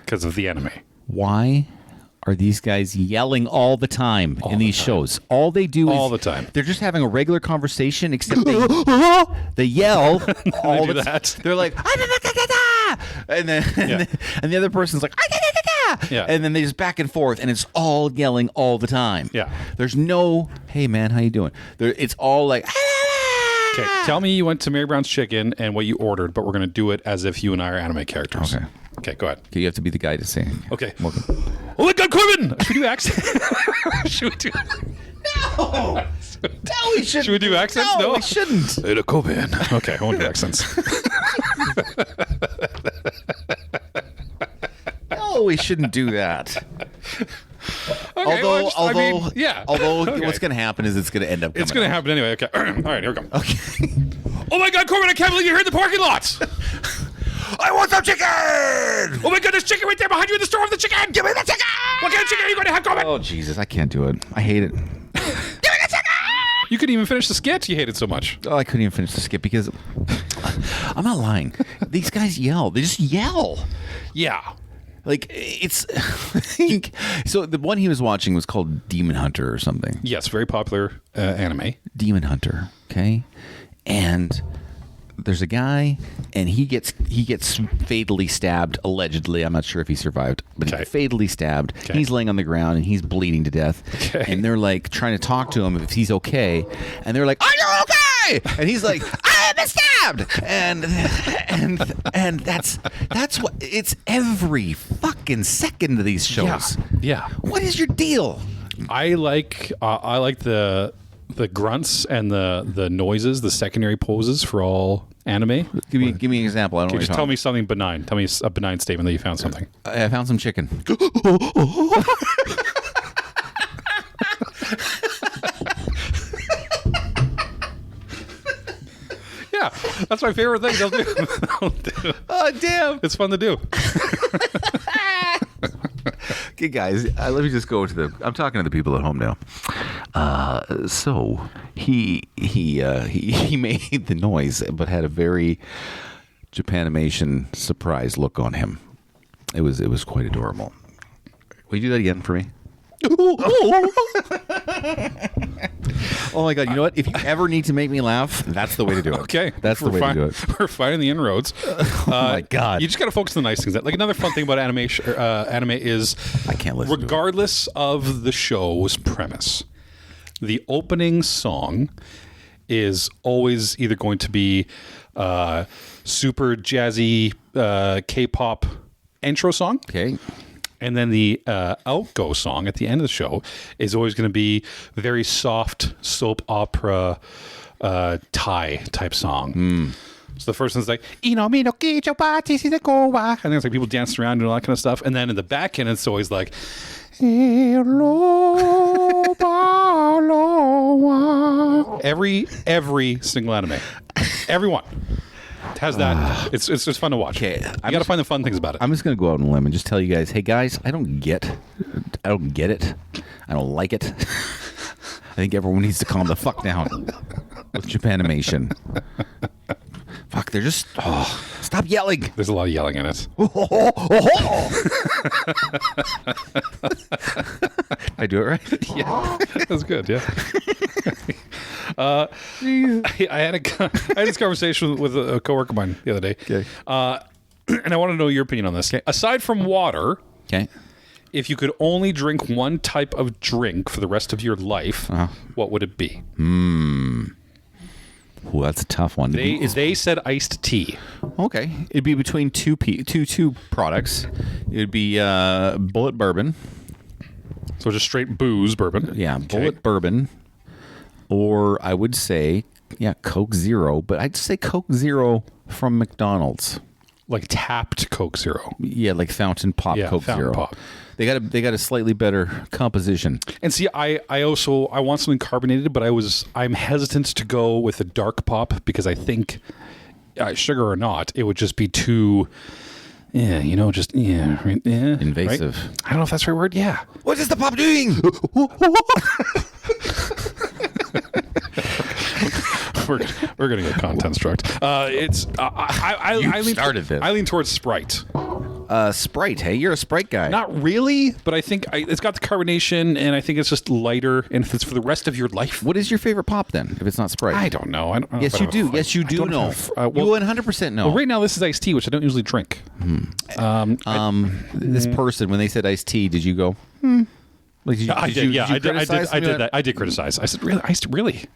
Because of the anime. Why are these guys yelling all the time in these shows? All they do is All the time. They're just having a regular conversation, except they yell all do the that. They're like, and then and the other person's like, Yeah. and then they just back and forth, and it's all yelling all the time. Yeah. There's no, hey man, how you doing? It's all like. Okay, tell me you went to Mary Brown's Chicken and what you ordered, but we're going to do it as if you and I are anime characters. Okay. Okay, go ahead. You have to be the guy to say. Okay. Welcome. Oh my God, Corbyn! Should we do accents? Should we do? No, we shouldn't. Should we do accents? No, we shouldn't. Hey, the Corbyn. Okay, I won't do accents. No, we shouldn't do that. Okay, well, yeah. Although Okay. what's going to happen is it's going to end up. It's going to happen anyway. Okay. All right, here we go. Okay. Oh my God, Corbyn! I can't believe you're here in the parking lot. I want some chicken. Oh my God, there's chicken right there behind you in the store of the chicken. Give me the chicken. What kind of chicken are you going to have, Corbyn? Oh Jesus, I can't do it. I hate it. Give me the chicken. You couldn't even finish the skit. You hate it so much. Oh, I couldn't even finish the skit because I'm not lying. These guys yell. They just yell. Yeah. Like it's. So the one he was watching was called Demon Hunter or something. Yes, very popular anime. Demon Hunter, okay? And there's a guy, and he gets fatally stabbed, allegedly. I'm not sure if he survived, but Okay. fatally stabbed. Okay. He's laying on the ground, and he's bleeding to death. Okay. And they're like trying to talk to him if he's okay, and they're like, "Are you okay?" And he's like, "I have been stabbed." And that's what it's every fucking second of these shows. Yeah. What is your deal? I like the grunts and the noises, the secondary poses for all anime. Give me an example. I don't know. Just tell me something benign. Tell me a benign statement that you found something. I found some chicken. Yeah, that's my favorite thing. They'll do. Oh, damn. It's fun to do. Okay, guys, let me just go to the. I'm talking to the people at home now. So he made the noise, but had a very Japanimation surprised look on him. It was quite adorable. Will you do that again for me? Oh my God! You know what? If you ever need to make me laugh, that's the way to do it. Okay, that's the way to do it. We're finding the inroads. Oh my God! You just got to focus on the nice things. Like another fun thing about anime is I can't listen to it. regardless of the show's premise, the opening song is always either going to be super jazzy K-pop intro song. Okay. And then the outgo song at the end of the show is always going to be very soft soap opera Thai type song. So the first one's like, and then it's like people dancing around and all that kind of stuff. And then in the back end, it's always like, every single anime. Everyone has that. It's just fun to watch. Okay, I got to find the fun things about it. I'm just going to go out on a limb and just tell you guys, hey guys, I don't get it. I don't like it. I think everyone needs to calm the fuck down with Japanimation. Fuck, they're just... stop yelling. There's a lot of yelling in it. I do it right? Yeah, that's good. Yeah. I had this conversation with a coworker of mine the other day. Okay. And I want to know your opinion on this. Okay. Aside from water, Okay. if you could only drink one type of drink for the rest of your life, what would it be? Ooh, that's a tough one. They said iced tea. Okay. It'd be between two products. It'd be Bullet Bourbon. So just straight booze, bourbon. Yeah, Okay. Bullet Bourbon. Or I would say, Coke Zero. But I'd say Coke Zero from McDonald's. Like tapped Coke Zero. Yeah, like fountain pop Coke fountain Zero. pop. They got a slightly better composition. And see, I want something carbonated, but I'm hesitant to go with a dark pop because I think, sugar or not, it would just be too, invasive. Invasive. I don't know if that's the right word. Yeah. What is the pop doing? We're gonna get content struck. I lean towards Sprite. Sprite. Hey, you're a Sprite guy. Not really, but I think it's got the carbonation, and I think it's just lighter. And if it's for the rest of your life, What is your favorite pop then? If it's not Sprite, I don't know. I don't know Yes, if I you have do. a- Yes, you I do don't know. have- You 100% know. Well, right now this is iced tea, which I don't usually drink. This person, when they said iced tea, did you go? Like, did you, I did did. you- Yeah, did you I did. criticize I me? did that. I did criticize. I said, really, iced, really?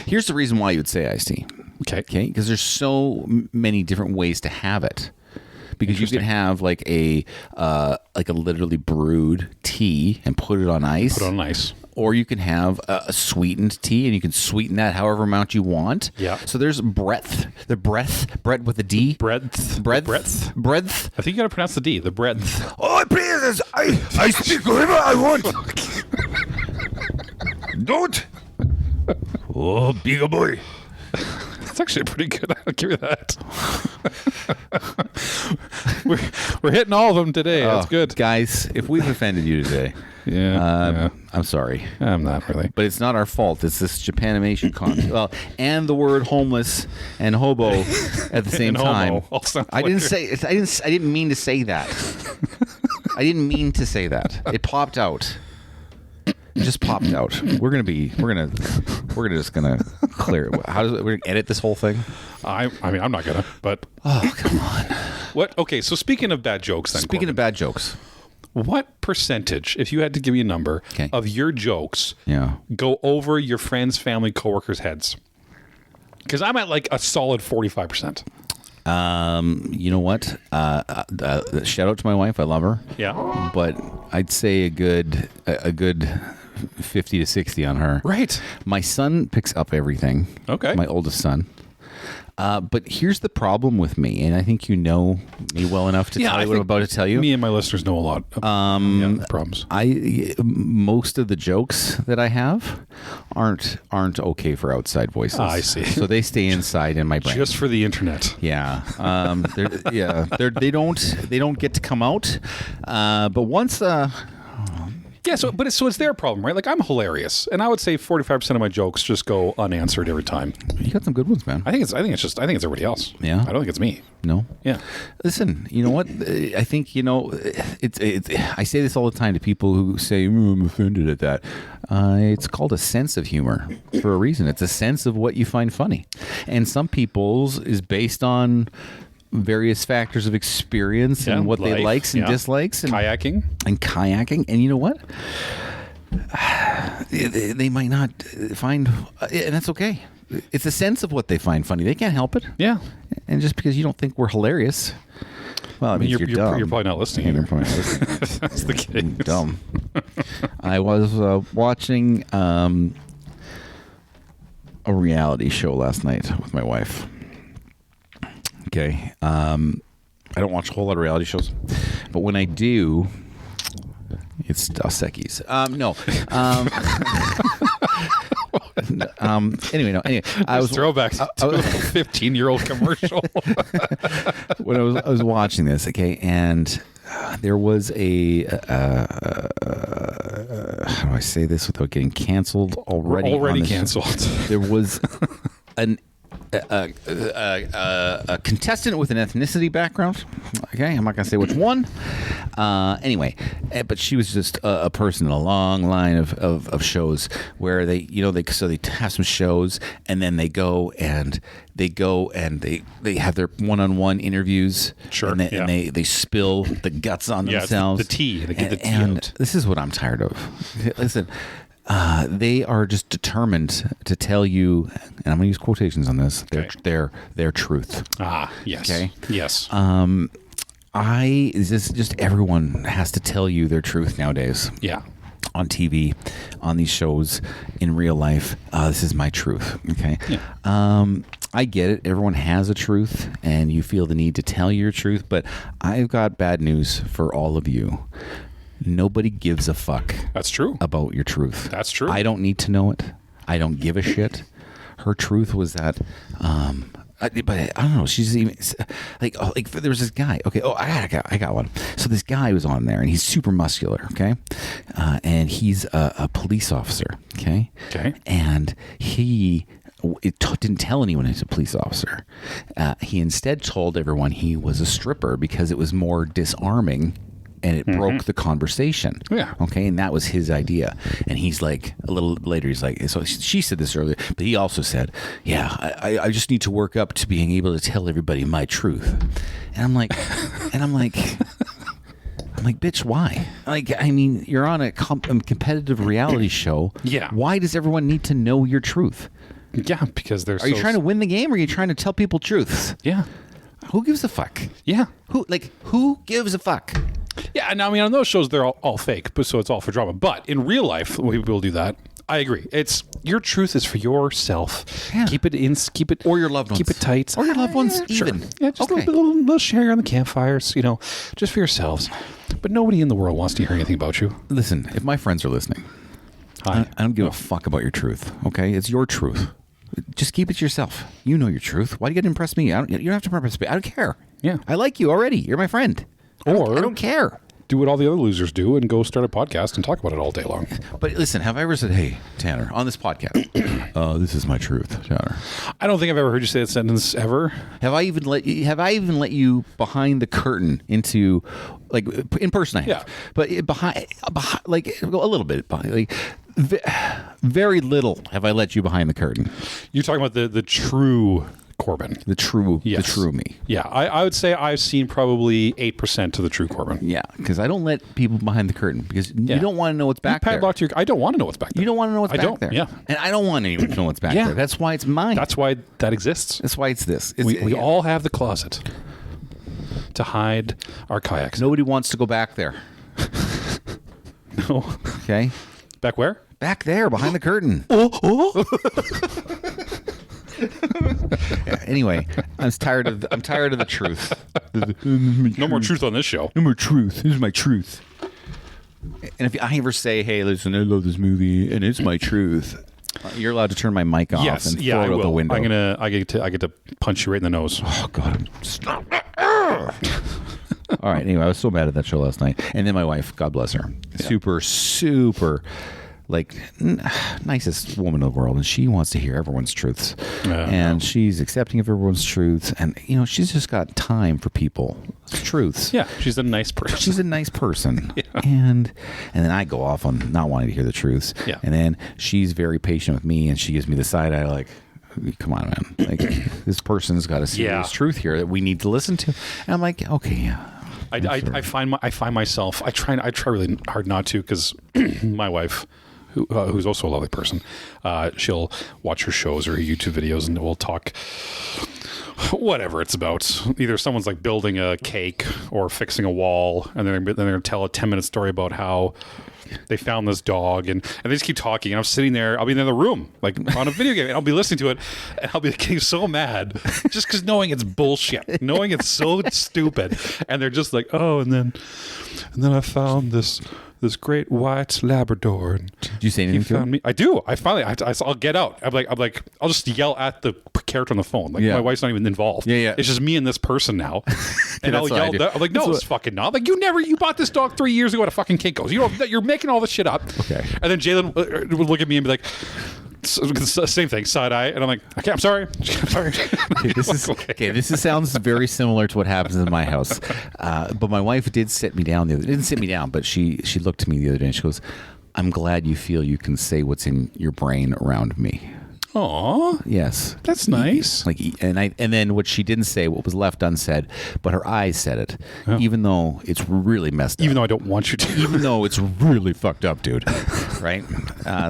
Here's the reason why you would say iced tea. Okay. Okay, because there's so many different ways to have it. Because you could have like a literally brewed tea and put it on ice. Put it on ice. Or you can have a sweetened tea, and you can sweeten that however amount you want. Yeah. So there's breadth. Bread with a D. Breadth. Breadth. I think you got to pronounce the D. The breadth. Oh, please! I speak whatever I want. Don't. Oh, big boy. That's actually pretty good. I'll give you that. we're hitting all of them today. That's good. Guys, if we've offended you today, Yeah. I'm sorry. I'm not really. But it's not our fault. It's this Japanimation concept. Well, and the word homeless and hobo at the same And homo time. all sound I didn't familiar. say. I didn't mean to say that. I didn't mean to say that. It popped out. It just popped out. We're just gonna clear it. We're gonna edit this whole thing. I mean, I'm not gonna. But Oh, come on. what? Okay. So speaking of bad jokes, then Speaking of bad jokes. what percentage, if you had to give me a number, Okay. of your jokes Yeah. go over your friends, family, coworkers' heads? Because I'm at like a solid 45%. You know what? Shout out to my wife. I love her. Yeah. But I'd say a good 50 to 60 on her. Right. My son picks up everything. Okay. My oldest son. But here's the problem with me, and I think you know me well enough to tell you what I'm about to tell you. Me and my listeners know a lot of the problems. Most of the jokes that I have aren't okay for outside voices. I see. So they stay inside in my brain. Just for the internet. Yeah, they don't get to come out. But once, Yeah, so it's their problem, right? Like, I'm hilarious, and I would say 45% of my jokes just go unanswered every time. you got some good ones, man. I think it's everybody else. Yeah? I don't think it's me. No, Yeah. listen. You know what? I think it's. I say this all the time to people who say I'm offended at that. It's called a sense of humor for a reason. It's a sense of what you find funny, and some people's is based on various factors of experience and what they life, likes and dislikes and kayaking. And you know what? They might not find, and that's okay. It's a sense of what they find funny. They can't help it. Yeah. And just because you don't think we're hilarious, well, I mean, you're dumb. You're probably not listening. You're Either. probably not listening. If that's the case. Dumb. I was watching a reality show last night with my wife. Okay. I don't watch a whole lot of reality shows, but when I do, it's Dos Equis. No. Anyway, I was throwbacks to a 15-year-old commercial. when I was watching this, okay, and there was a how do I say this without getting canceled already? We're already canceled. There was a contestant with an ethnicity background. Okay, I'm not going to say which one. Anyway, but she was just a person in a long line of shows where they have some shows and then they go and they have their one-on-one interviews. Sure. And they spill the guts on themselves. The tea. They get the tea and out. this is what I'm tired of. Listen. They are just determined to tell you, and I'm going to use quotations on this, their truth. Ah, yes. Okay? Yes. Just everyone has to tell you their truth nowadays. Yeah. On TV, on these shows, in real life. This is my truth. Okay. Yeah. I get it. Everyone has a truth, and you feel the need to tell your truth. But I've got bad news for all of you. Nobody gives a fuck. That's true. About your truth. That's true. I don't need to know it. I don't give a shit. Her truth was that, but I don't know. She's even like there was this guy. Okay. Oh, I got one. So this guy was on there, and he's super muscular. Okay, and he's a police officer. Okay. Okay. And didn't tell anyone he's a police officer. He instead told everyone he was a stripper because it was more disarming. And it broke the conversation. Yeah. Okay. And that was his idea. And he's like, a little later, he's like, so she said this earlier, but he also said, yeah, I just need to work up to being able to tell everybody my truth. And I'm like, bitch, why? Like, I mean, you're on a competitive reality show. Yeah. Why does everyone need to know your truth? Yeah, because Are you trying to win the game or are you trying to tell people truths? Yeah. Who gives a fuck? Yeah. Who gives a fuck? Yeah, and I mean, on those shows, they're all fake, but so it's all for drama. But in real life, we will do that. I agree. It's your truth is for yourself. Yeah. Keep it, or your loved ones. Keep it tight, or your loved ones. Sure. Even. Yeah, just okay. a little sharing on the campfires. Just for yourselves. But nobody in the world wants to hear anything about you. Listen, if my friends are listening, I don't give a fuck about your truth. Okay, it's your truth. Just keep it to yourself. You know your truth. Why do you got to impress me? You don't have to impress me. I don't care. Yeah, I like you already. You're my friend. I don't care. Do what all the other losers do and go start a podcast and talk about it all day long. But listen, have I ever said, hey, Tanner, on this podcast, this is my truth, Tanner? I don't think I've ever heard you say that sentence ever. Have I even let you behind the curtain into, like, in person I have. Yeah. But behind like a little bit behind, like very little have I let you behind the curtain. You're talking about the true Corbyn. The true me. Yeah, I would say I've seen probably 8% of the true Corbyn. Yeah, because I don't let people behind the curtain because you don't want to know what's back there. I don't want to know what's back there. You don't want to know what's back there. Yeah. And I don't want anyone to know what's back there. That's why it's mine. That's why that exists. That's why it's this. We all have the closet to hide our kayaks. Nobody wants to go back there. No. Okay. Back where? Back there, behind the curtain. Yeah, anyway, I'm tired of the truth. No more truth on this show. No more truth. This is my truth. And if I ever say, "Hey, listen, I love this movie, and it's my truth," you're allowed to turn my mic off and throw it out the window. I get to punch you right in the nose. Oh God! Stop. All right. Anyway, I was so mad at that show last night, and then my wife, God bless her, super. Like, nicest woman in the world, and she wants to hear everyone's truths, and she's accepting of everyone's truths, and she's just got time for people's truths. Yeah, she's a nice person. She's a nice person, and then I go off on not wanting to hear the truths, and then she's very patient with me, and she gives me the side eye, like, come on, man, like this person's got a serious truth here that we need to listen to, and I'm like, okay, I find myself. I try really hard not to because my wife, who's also a lovely person, she'll watch her shows or her YouTube videos and we'll talk whatever it's about. Either someone's like building a cake or fixing a wall, and then they're going to tell a 10-minute story about how they found this dog, and they just keep talking, and I'm sitting there, I'll be in the other room, like on a video game, and I'll be listening to it, and I'll be getting so mad, just because knowing it's bullshit, knowing it's so stupid, and they're just like, oh, and then I found this this great white Labrador. And Did you say he anything to found him? me. I do. I'll get out. I'm like, I'll just yell at the character on the phone. Like, Yeah. my wife's not even involved. Yeah. It's just me and this person now. And that's I'll what I yell. do. I'm like, no, it's fucking not. Like, you bought this dog 3 years ago at a fucking Kinko's. You're making all this shit up. Okay. And then Jalen would look at me and be like, same thing, side eye, and I'm like, okay, I'm sorry. Okay, this sounds very similar to what happens in my house. But my wife did sit me down. Didn't sit me down, but she looked to me the other day and she goes, "I'm glad you feel you can say what's in your brain around me." Aw, Yes, that's nice. like, and then what she didn't say, what was left unsaid, but her eyes said it, even though it's really messed up. Even though I don't want you to. Even though it's really fucked up, dude. Right?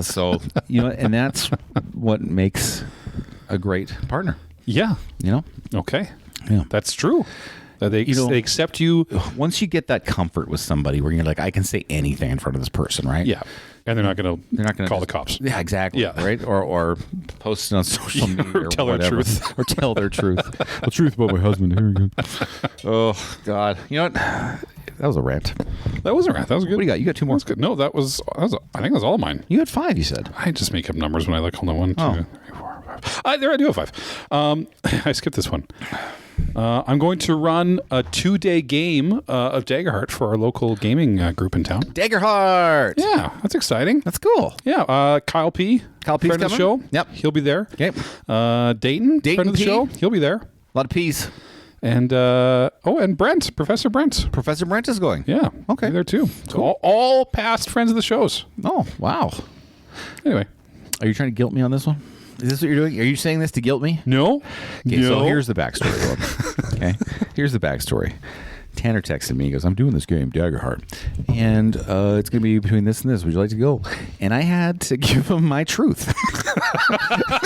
So, and that's what makes a great partner. Yeah. You know? Okay. Yeah. That's true. They accept you. Once you get that comfort with somebody where you're like, I can say anything in front of this person, right? Yeah. And they're not going to call the cops. Yeah, exactly. Yeah. Right? Or post it on social media Or tell their whatever. truth. Or tell their truth. The truth about my husband. Here we go. Oh, God. You know what? That was a rant. That wasn't right. That was good. What do you got? You got two more? That's good. No, I think that was all of mine. You had 5, you said. I just make up numbers when I look. Hold on. 1, 2, Oh. 3, 4, 5. I do have 5. I skipped this one. I'm going to run a 2-day game of Daggerheart for our local gaming group in town. Daggerheart. Yeah, that's exciting. That's cool. Yeah, Kyle P. Kyle P's friend of the show. coming? Yep. He'll be there. Okay. Dayton, friend of the P. show. He'll be there. A lot of peas. And and Brent, Professor Brent. Professor Brent is going. Yeah. Okay. Be there too. So all past friends of the shows. Oh, wow. Anyway. Are you trying to guilt me on this one? Is this what you're doing? Are you saying this to guilt me? No. Okay, no. so here's the backstory. Okay, here's the backstory. Tanner texted me. He goes, "I'm doing this game, Daggerheart, and it's going to be between this and this. Would you like to go?" And I had to give him my truth.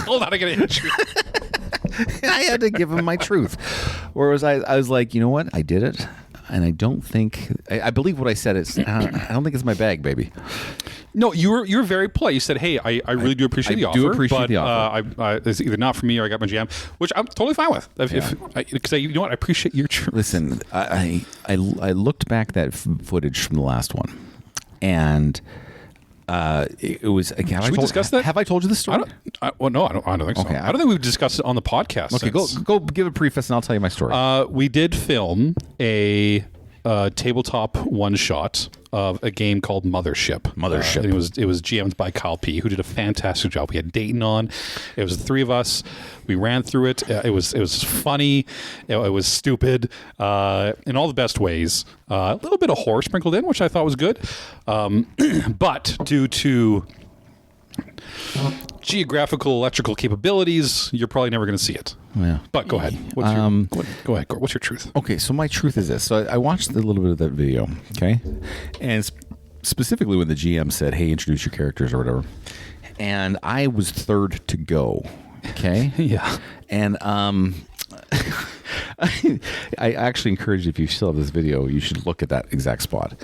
Hold on, I gotta hit you. I had to give him my truth. Whereas I was like, you know what? I did it. And I don't think I believe what I said. I don't think it's my bag, baby. No, you were very polite. You said, "Hey, I really do appreciate the offer. do appreciate the offer. It's either not for me or I got my jam," which I'm totally fine with. Because you know what, I appreciate your truth. Listen, I looked back that footage from the last one, and it was. Should we discuss that? Have I told you this story? I don't think so. Okay, I don't think we've discussed it on the podcast. Okay, go give a preface, and I'll tell you my story. We did film a tabletop one shot of a game called Mothership. Mothership. And it was GM'd by Kyle P, who did a fantastic job. We had Dayton on. It was the 3 of us. We ran through it. It was funny. It was stupid in all the best ways. A little bit of horror sprinkled in, which I thought was good. But due to geographical electrical capabilities, you're probably never going to see it. Yeah. But go ahead. Go ahead, Gord. What's your truth? Okay, so my truth is this. So I watched a little bit of that video, okay? And specifically when the GM said, "Hey, introduce your characters," or whatever. And I was third to go, okay? Yeah. And I actually encourage you, if you still have this video, you should look at that exact spot.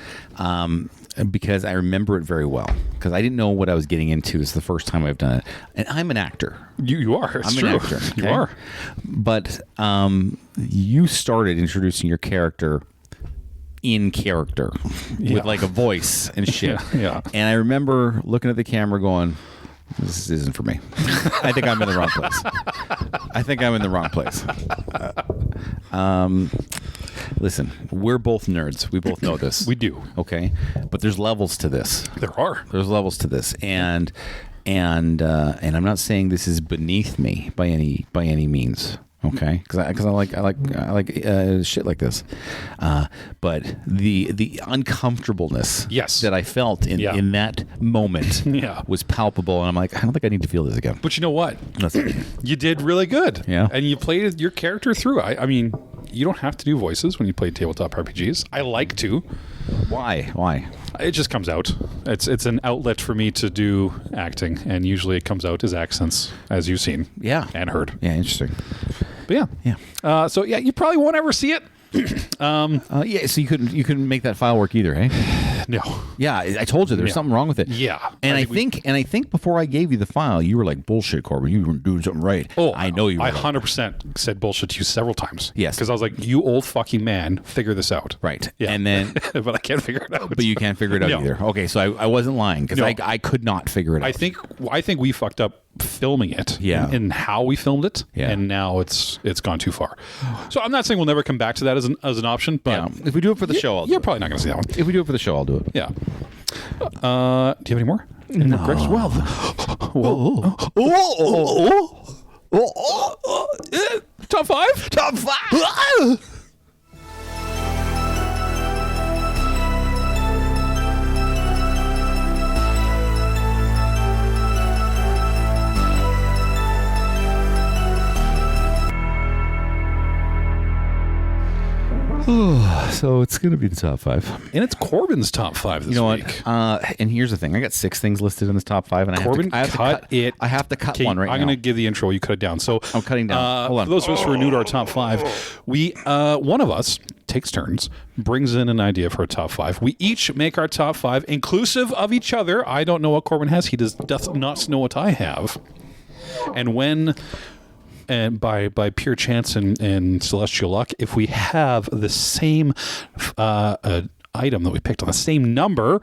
Because I remember it very well. Because I didn't know what I was getting into. This is the first time I've done it. And I'm an actor. You are. It's I'm true. an actor. Okay? You are. But you started introducing your character in character with like a voice and shit. Yeah. And I remember looking at the camera going, "This isn't for me. I think I'm in the wrong place. Listen, we're both nerds. We both know this. We do. Okay? But there's levels to this. There are. There's levels to this. And I'm not saying this is beneath me by any means. Okay, because I like shit like this, but the uncomfortableness that I felt in that moment was palpable, and I'm like, I don't think I need to feel this again. But you know what? You did really good. Yeah, and you played your character through. I mean, you don't have to do voices when you play tabletop RPGs. I like to. Why? It just comes out. It's an outlet for me to do acting, and usually it comes out as accents, as you've seen. Yeah, and heard. Yeah, interesting. But yeah. So you probably won't ever see it. So you couldn't make that file work either, hey? No. Yeah, I told you there's something wrong with it. Yeah. And I think before I gave you the file, you were like, bullshit, Corbyn. You weren't doing something right. Oh, I know you were. I 100% said bullshit to you several times. Yes. Because I was like, you old fucking man, figure this out. Right. Yeah. And then... but I can't figure it out. But you can't figure it out No. either. Okay, so I wasn't lying because I could not figure it out. I think we fucked up filming it. Yeah. And how we filmed it. Yeah. And now it's gone too far. So I'm not saying we'll never come back to that as an option, but Yeah. If we do it for the show, I'll do you're it. probably not going to see that one. If we do it for the show, I'll do it. Yeah. Do you have any more? No. Top 5? Top 5! So it's going to be the top 5. And it's Corbyn's top 5 this You know week. what? And here's the thing. I got 6 things listed in this top 5. And Corbyn, I have to cut it. I have to cut Okay, one right I'm now. going to give the intro. You cut it down. So I'm cutting down. Hold on. For those of us who are new to our top 5, we one of us takes turns, brings in an idea for a top 5. We each make our top 5 inclusive of each other. I don't know what Corbyn has. He doth not know what I have. And by pure chance and celestial luck, if we have the same item that we picked on the same number,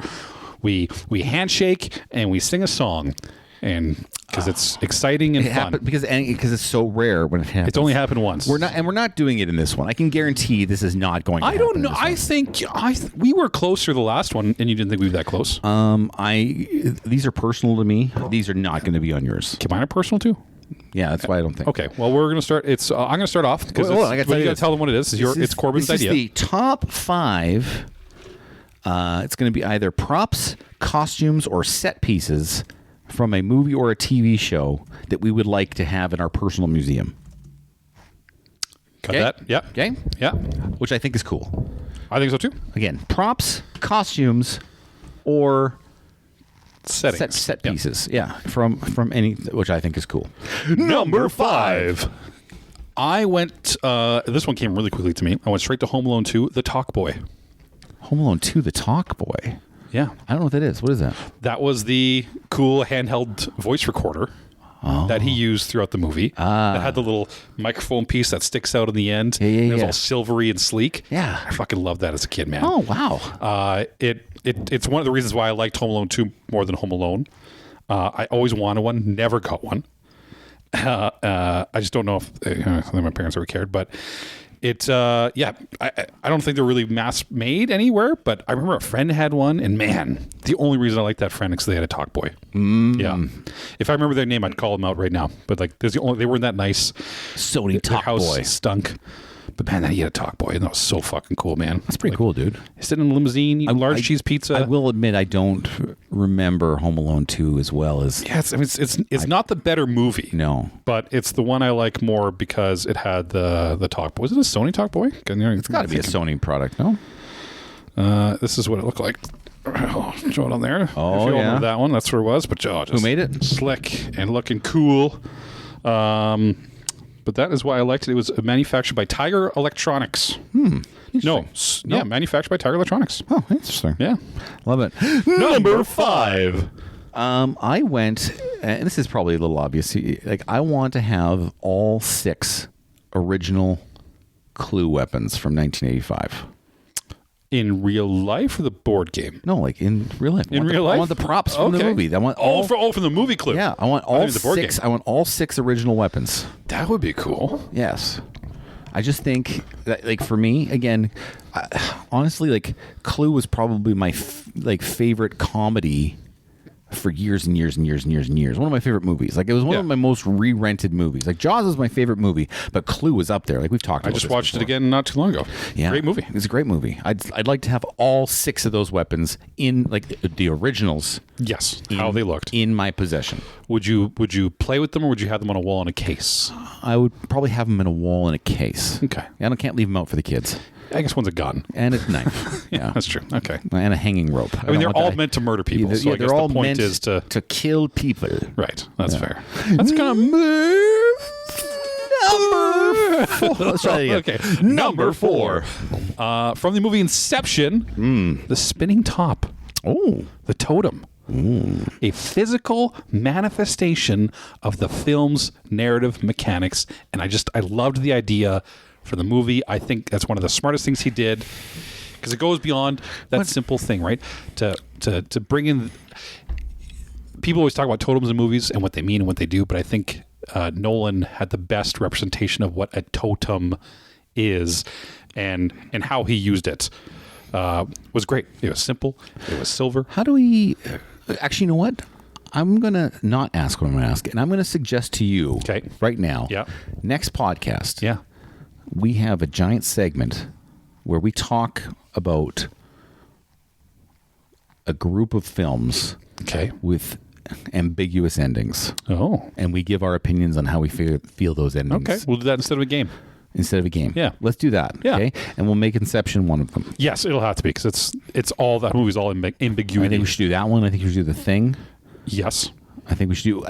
we handshake and we sing a song, and because it's exciting and fun. Because it's so rare when it happens. It's only happened once. We're not doing it in this one. I can guarantee this is not going to happen. I don't know. in I this think we were closer the last one, and you didn't think we were that close. one. These are personal to me. These are not going to be on yours. Okay, mine are personal too. Yeah, that's why I don't think. Okay, well, we're going to start. I'm going to start off because Hold on, I gotta tell you got to this. tell them what it is. It's Corbyn's this idea. Is the top 5. It's going to be either props, costumes, or set pieces from a movie or a TV show that we would like to have in our personal museum. Got Okay? that? Yeah. Okay? Yeah. Which I think is cool. I think so too. Again, props, costumes, or Settings. set Yeah. pieces. Yeah, from any, which I think is cool. Number 5. I went. This one came really quickly to me. I went straight to Home Alone 2, The Talk Boy. Home Alone 2, The Talk Boy. Yeah, I don't know what that is. What is that? that was the cool handheld voice recorder that he used throughout the movie. That had the little microphone piece that sticks out in the end. Yeah. It was all silvery and sleek. Yeah. I fucking loved that as a kid, man. Oh, wow. It's one of the reasons why I liked Home Alone 2 more than Home Alone. I always wanted one, never got one. I just don't know if my parents ever cared, but I don't think they're really mass made anywhere, but I remember a friend had one, and man, the only reason I liked that friend is because they had a Talk Boy. Yeah. If I remember their name, I'd call them out right now, but like they weren't that nice. Sony Their Talk house Boy. stunk. But man, he had a Talk Boy, and that was so fucking cool, man. That's pretty cool, dude. Sitting in a limousine, eating large cheese pizza. I will admit I don't remember Home Alone 2 as well as... Yeah, it's not the better movie. No. But it's the one I like more because it had the Talk Boy. Was it a Sony Talk Boy? It's got to be a Sony product, no? This is what it looked like. Oh, show it on there. Oh, if you yeah. remember that one, that's where it was. But just Who made it? Slick and looking cool. But that is why I liked it. It was manufactured by Tiger Electronics. Interesting. Manufactured by Tiger Electronics. Oh, interesting. Yeah. Love it. Number 5. I went, and this is probably a little obvious, like I want to have all 6 original Clue weapons from 1985. In real life or the board game? No, like in real life. In real life? I want the props from the movie. I want all from the movie Clue. Yeah, I want all the board 6. game. I want all 6 original weapons. That would be cool. Yes. I just think that, like, for me, again, honestly, like, Clue was probably my favorite comedy for years and years and years and years and years. One of my favorite movies. Like, it was one of my most re-rented movies. Like, Jaws is my favorite movie, but Clue was up there. Like, we've talked about I just this watched before. it again not too long ago. Yeah. Great movie. It's a great movie. I'd like to have all 6 of those weapons in, like, the originals. Yes. How they looked. In my possession. Would you play with them, or would you have them on a wall in a case? I would probably have them in a wall in a case. Okay. I can't leave them out for the kids. I guess one's a gun. And a knife. Yeah. That's true. Okay. And a hanging rope. I mean, they're all meant to murder people. So I guess they're all the point meant is to kill people. Right. That's fair. That's gonna move Number 4. Let's try it again. Okay. Number 4. From the movie Inception, the spinning top. Oh. The totem. A physical manifestation of the film's narrative mechanics. And I loved the idea for the movie. I think that's one of the smartest things he did, because it goes beyond that simple thing, right? To bring in... People always talk about totems in movies and what they mean and what they do, but I think Nolan had the best representation of what a totem is and how he used it. Was great. It was simple. It was silver. How do we... Actually, you know what? I'm going to not ask what I'm going to ask, and I'm going to suggest to you right now, next podcast, we have a giant segment where we talk about a group of films with ambiguous endings. Oh. And we give our opinions on how we feel those endings. Okay. We'll do that instead of a game. Yeah. Let's do that. Yeah. Okay. And we'll make Inception one of them. Yes, it'll have to be, because it's all that movie's all ambiguity. I think we should do that one. I think we should do The Thing. Yes. I think we should do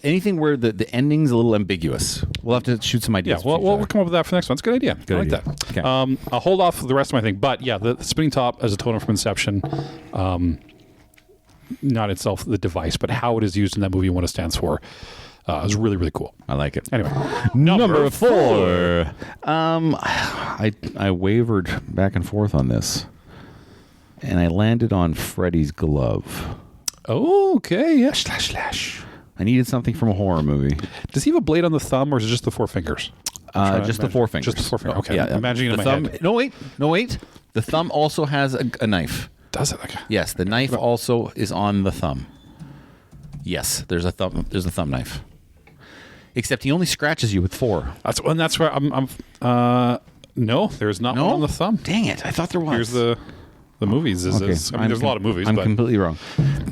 anything where the ending's a little ambiguous. We'll have to shoot some ideas. Yeah, we'll come up with that for the next one. It's a good idea. I like that. Okay. I'll hold off the rest of my thing. But yeah, the spinning top as a totem from Inception, not itself the device, but how it is used in that movie and what it stands for, is really, really cool. I like it. Anyway, number 4. I wavered back and forth on this, and I landed on Freddy's glove. Oh, okay. Yeah. Slash. I needed something from a horror movie. Does he have a blade on the thumb, or is it just the 4 fingers? Just the 4 fingers. Just the 4 fingers. Okay. Yeah. I'm imagining it in my thumb, head. No, wait. The thumb also has a knife. Does it? Okay. Yes, the knife also is on the thumb. Yes, there's a thumb knife. Except he only scratches you with 4. That's where I'm no, there's not one on the thumb. Dang it! I thought there was. Here's the movies. There's a lot of movies. I'm but completely wrong.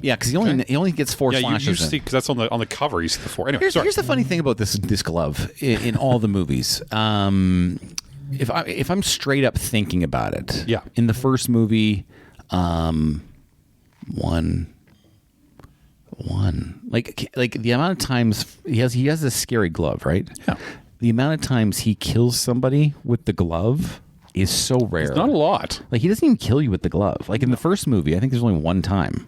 Yeah, because he only gets 4 slashes. You see, because that's on the cover. You see the 4. Anyway, here's the funny thing about this glove in all the movies. If I'm straight up thinking about it, in the first movie, one. Like the amount of times he has this scary glove, right? Yeah. The amount of times he kills somebody with the glove is so rare. It's not a lot. Like, he doesn't even kill you with the glove. Like in the first movie, I think there's only one time.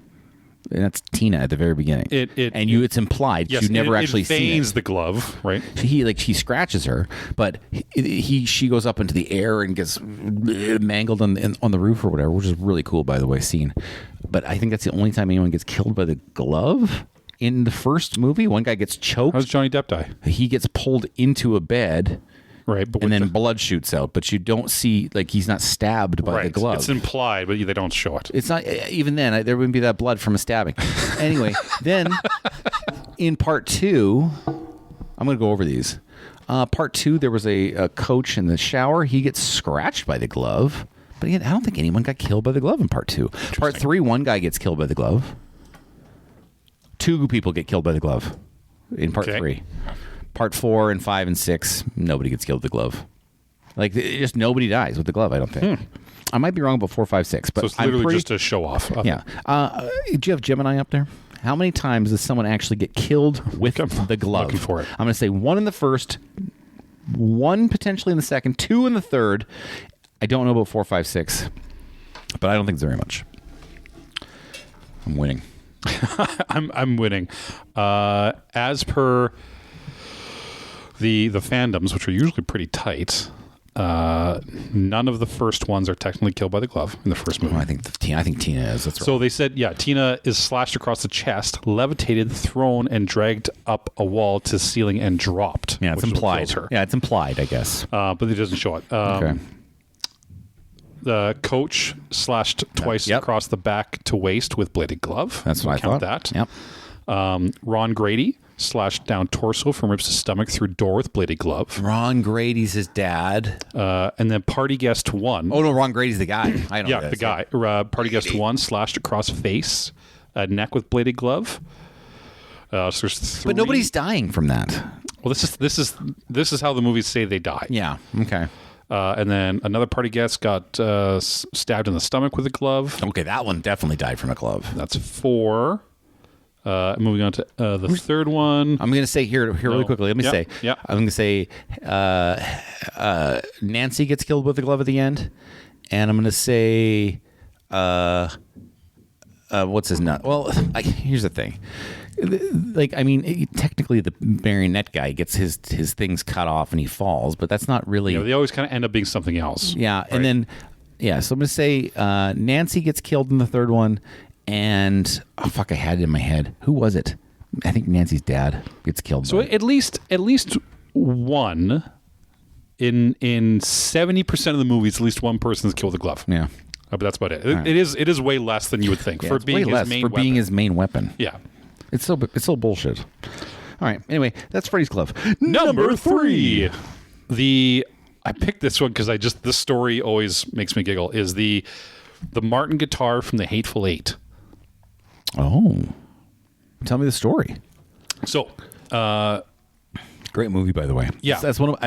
And that's Tina at the very beginning. It's implied. Yes, you never actually see it. It veins the glove, right? He scratches her, but she goes up into the air and gets mangled on the roof or whatever, which is really cool, by the way, scene. But I think that's the only time anyone gets killed by the glove. In the first movie, one guy gets choked. How does Johnny Depp die? He gets pulled into a bed. Right, and then blood shoots out, but you don't see, like, he's not stabbed by the glove. It's implied, but they don't show it. It's not, even then, there wouldn't be that blood from a stabbing. Anyway, then in part 2, I'm going to go over these. Part 2, there was a coach in the shower. He gets scratched by the glove, but again, I don't think anyone got killed by the glove in part 2. Part 3, one guy gets killed by the glove. 2 people get killed by the glove in part 3. Part 4 and 5 and 6, nobody gets killed with the glove. Like, just nobody dies with the glove, I don't think. I might be wrong about 4, 5, 6, but so it's literally just a show off. Yeah. Do you have Gemini up there? How many times does someone actually get killed with the glove? Looking for it. I'm going to say 1 in the first, 1 potentially in the second, 2 in the third. I don't know about 4, 5, 6, but I don't think it's very much. I'm winning. I'm winning. As per the fandoms, which are usually pretty tight, none of the first ones are technically killed by the glove in the first movie. Well, I think Tina is. That's right. So they said, Tina is slashed across the chest, levitated, thrown, and dragged up a wall to the ceiling and dropped. Yeah, it's implied. Her. Yeah, it's implied, I guess. But it doesn't show it. Okay. The coach slashed twice across the back to waist with bladed glove. That's what I thought. That. Yep. Ron Grady slashed down torso from ribs to stomach through door with bladed glove. Ron Grady's his dad. And then party guest 1. Oh, no, Ron Grady's the guy. I know the guy. Party guest 1 slashed across face, neck with bladed glove. So there's 3. But nobody's dying from that. Well, this is how the movies say they die. Yeah. Okay. And then another party guest got stabbed in the stomach with a glove. Okay, that one definitely died from a glove. That's 4. Moving on to the third one. I'm going to say here really quickly. Let me say. Yeah. I'm going to say Nancy gets killed with the glove at the end, and I'm going to say what's his nut? Well, here's the thing. Technically the marionette guy gets his things cut off and he falls, but that's not really. They always kind of end up being something else. Yeah, right? and then so I'm going to say Nancy gets killed in the third one. And I had it in my head. Who was it? I think Nancy's dad gets killed. So at least one in 70% of the movies, at least one person is killed with a glove. Yeah, but that's about it. Right. It is way less than you would think for being his main weapon. Yeah, it's so bullshit. All right. Anyway, that's Freddy's glove. Number 3. I picked this one because this story always makes me giggle. Is the Martin guitar from the Hateful Eight. Oh, tell me the story. So, great movie, by the way. Yeah, that's one of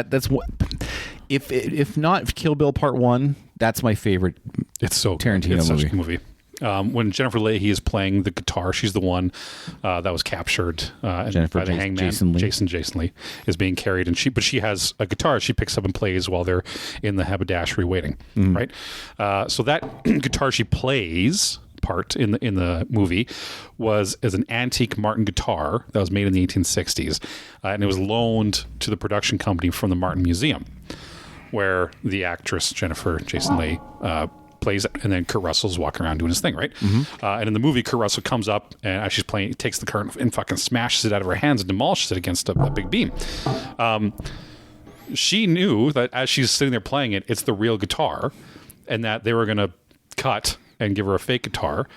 if not Kill Bill Part 1, that's my favorite. It's so Tarantino it's movie. Such a movie. When Jennifer Leahy is playing the guitar, she's the one that was captured by the hangman. Jason Lee is being carried, and she has a guitar she picks up and plays while they're in the haberdashery waiting. Right, so that guitar she plays part in the movie is an antique Martin guitar that was made in the 1860s, and it was loaned to the production company from the Martin Museum, where the actress Jason Leigh plays it, and then Kurt Russell's walking around doing his thing, right? And in the movie, Kurt Russell comes up, and as she's playing, he takes the guitar and fucking smashes it out of her hands and demolishes it against a big beam. She knew that as she's sitting there playing it, it's the real guitar, and that they were going to cut and give her a fake guitar.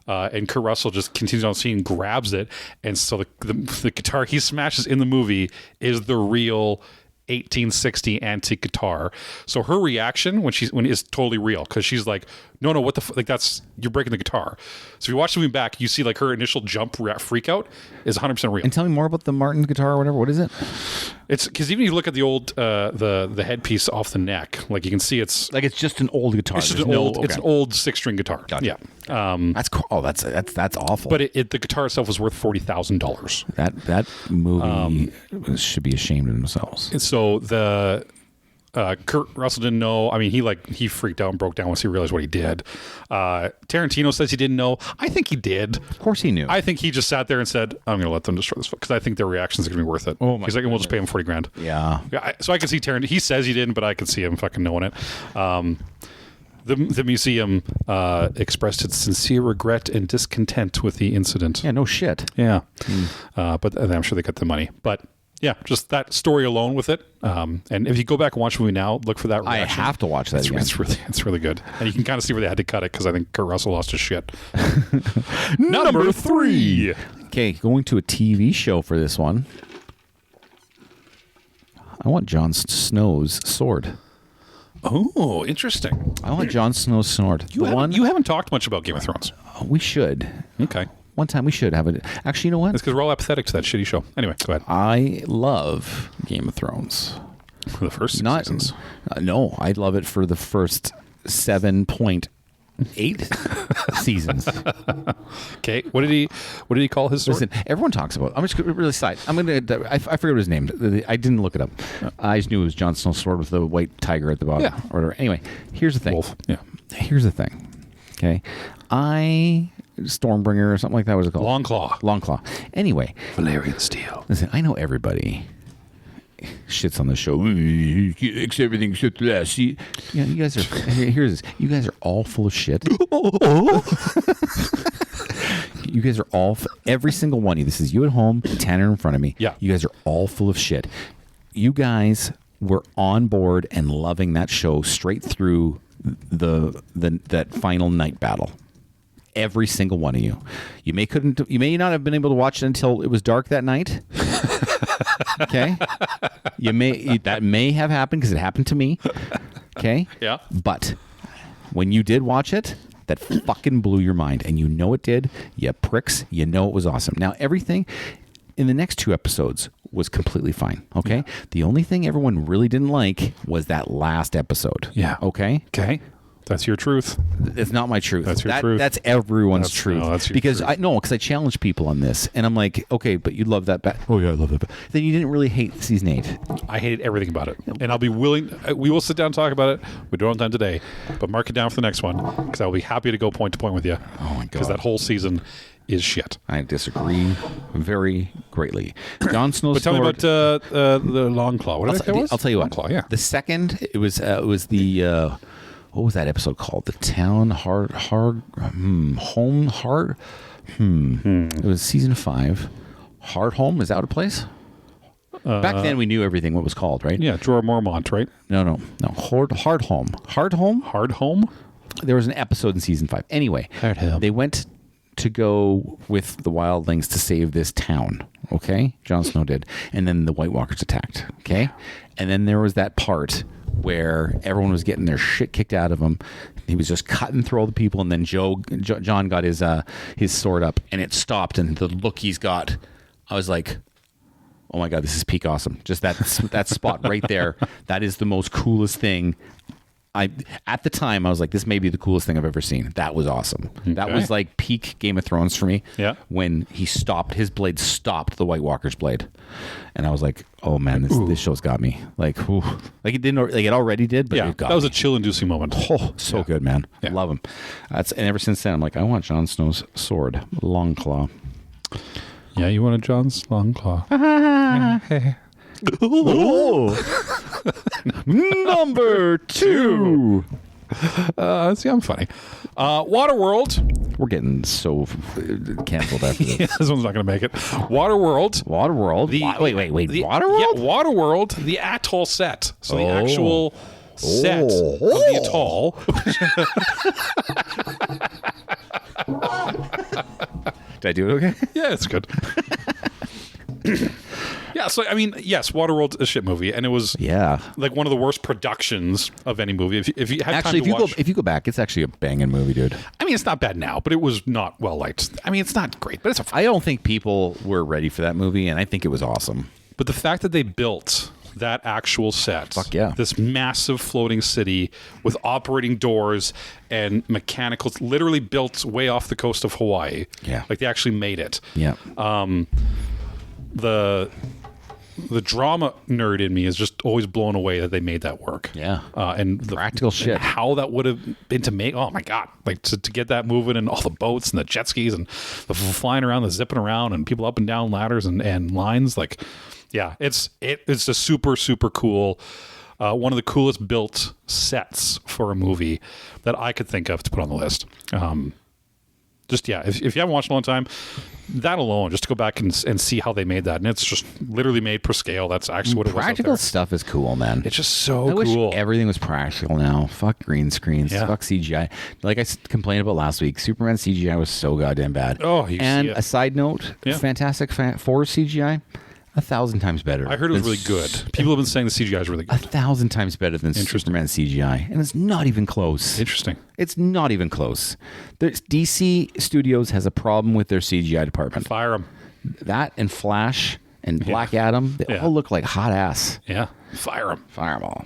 And Kurt Russell just continues on scene, grabs it, and so the guitar he smashes in the movie is the real 1860 antique guitar. So her reaction when is totally real, because she's like, no, what the that's, you're breaking the guitar. So if you watch the movie back, you see like her initial jump freak out is 100% real. And tell me more about the Martin guitar or whatever. What is it? It's because even if you look at the old the headpiece off the neck, like you can see it's just an old guitar. It's just an old 6-string guitar. Gotcha. Yeah. That's cool. Oh, that's awful. But the guitar itself was worth $40,000. That movie should be ashamed of themselves. So the Kurt Russell didn't know. I mean, he freaked out and broke down once he realized what he did. Tarantino says he didn't know. I think he did. Of course he knew. I think he just sat there and said, I'm going to let them destroy this, because I think their reactions are going to be worth it. Oh my He's like, we'll just pay him $40,000. Yeah. So I can see Tarantino. He says he didn't, but I can see him fucking knowing it. The museum expressed its sincere regret and discontent with the incident. Yeah, no shit. Yeah. But I'm sure they got the money. But yeah, just that story alone with it. And if you go back and watch the movie now, look for that reaction. I have to watch that again. It's really good. And you can kind of see where they had to cut it, because I think Kurt Russell lost his shit. Number 3. Okay, going to a TV show for this one. I want Jon Snow's sword. Oh, interesting. I want Jon Snow's sword. You haven't talked much about Game of Thrones. We should. Okay. One time we should have it. Actually, you know what? It's because we're all apathetic to that shitty show. Anyway, go ahead. I love Game of Thrones. For the first 6 seasons? No, I love it for the first 7.8 seasons. Okay, what did he call his sword? Listen, everyone talks about it. I'm just really side. I forget what his name. I didn't look it up. I just knew it was Jon Snow's sword with the white tiger at the bottom. Yeah. Or whatever. Anyway, here's the thing. Wolf. Yeah. Here's the thing. Okay, Stormbringer or something like that was it called? Longclaw. Anyway, Valerian Steel. Listen, I know everybody shits on the show. Everything except that. See, you guys are. Here's this. You guys are all full of shit. You guys are all. Every single one of you. This is you at home. Tanner in front of me. Yeah. You guys are all full of shit. You guys were on board and loving that show straight through that final night battle. Every single one of you. You may not have been able to watch it until it was dark that night. Okay? That may have happened, because it happened to me. Okay? Yeah. But when you did watch it, that fucking blew your mind, and you know it did. You pricks. You know it was awesome. Now, everything in the next 2 episodes was completely fine. Okay? Yeah. The only thing everyone really didn't like was that last episode. Yeah. Okay? Okay. That's your truth. It's not my truth. That's your truth. That's everyone's truth. No, that's your because truth. I challenge people on this, and I'm like, okay, but you love that. Oh yeah, I love that. Then you didn't really hate season 8. I hated everything about it, and I'll be willing. We will sit down and talk about it. We don't have time today, but mark it down for the next one because I'll be happy to go point to point with you. Oh my god, because that whole season is shit. I disagree very greatly. Jon Snow's But tell me about the Long Claw. What did I say it was? I'll tell you what. Long Claw, yeah. The second, it was the what was that episode called? The Town Home Heart. It was season 5. Hard Home, is that out of place? Back then we knew everything what was called, right? Yeah, Jorah Mormont, right? No. Hard Home. Hard Home? Hard Home? There was an episode in season 5. Anyway, Hard Home. They went to go with the wildlings to save this town. Okay, Jon Snow did, and then the White Walkers attacked. Okay, and then there was that part where everyone was getting their shit kicked out of him. He was just cutting through all the people, and then John got his sword up, and it stopped. And the look he's got, I was like, "Oh my god, this is peak awesome!" Just that spot right there. That is the most coolest thing. At the time I was like, this may be the coolest thing I've ever seen. That was awesome. Okay. That was like peak Game of Thrones for me. Yeah. When his blade stopped the White Walker's blade, and I was like, oh man, this show's got me. Like it didn't, like it already did, but it got that was me. A chill-inducing moment. Oh, so good, man. Yeah. Love him. And ever since then, I'm like, I want Jon Snow's sword, Long Claw. Yeah, you wanted Jon's Long Claw. Number 2. See, I'm funny. Waterworld. We're getting so canceled after this. Yeah, this one's not going to make it. Waterworld. Wait. The, Waterworld? Yeah, Waterworld, the atoll set. So the actual set of the atoll. Did I do it okay? Yeah, it's good. Yeah, so I mean, yes, Waterworld's a shit movie, and it was like one of the worst productions of any movie. If you had actually, time to watch, if you go back, it's actually a banging movie, dude. I mean, it's not bad now, but it was not well liked. I mean, it's not great, but it's a. I don't think people were ready for that movie, and I think it was awesome. But the fact that they built that actual set, fuck yeah, this massive floating city with operating doors and mechanicals, literally built way off the coast of Hawaii. Yeah, like they actually made it. Yeah. The drama nerd in me is just always blown away that they made that work. Yeah. And the practical shit. And how that would have been to make, oh my God, like to get that moving and all the boats and the jet skis and the flying around, the zipping around and people up and down ladders and lines. Like, yeah, it's a super, super cool, one of the coolest built sets for a movie that I could think of to put on the list. If you haven't watched in a long time, that alone, just to go back and see how they made that, and it's just literally made per scale. That's actually what it was. Practical stuff is cool, man. It's just so I cool. wish everything was practical now. Fuck green screens. Yeah. Fuck CGI. Like I complained about last week, Superman CGI was so goddamn bad. Oh, and a side note, Fantastic Four CGI. 1,000 times better. I heard it was really good. People have been saying the CGI is really good. 1,000 times better than Superman CGI. And it's not even close. Interesting. It's not even close. DC Studios has a problem with their CGI department. Fire them. That and Flash and Black Adam, they all look like hot ass. Yeah. Fire them. Fire them all.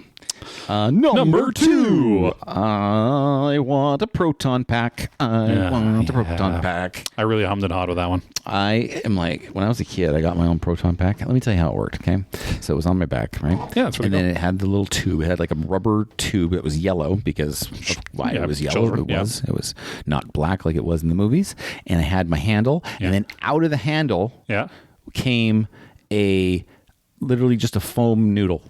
Number 2. I want a proton pack. I want a proton pack. I really hummed and hawed with that one. I am like, when I was a kid, I got my own proton pack. Let me tell you how it worked, okay? So it was on my back, right? Yeah, that's really And then it had the little tube. It had like a rubber tube that was yellow because of why it was yellow. Children, It was not black like it was in the movies. And I had my handle. And then out of the handle came literally just a foam noodle.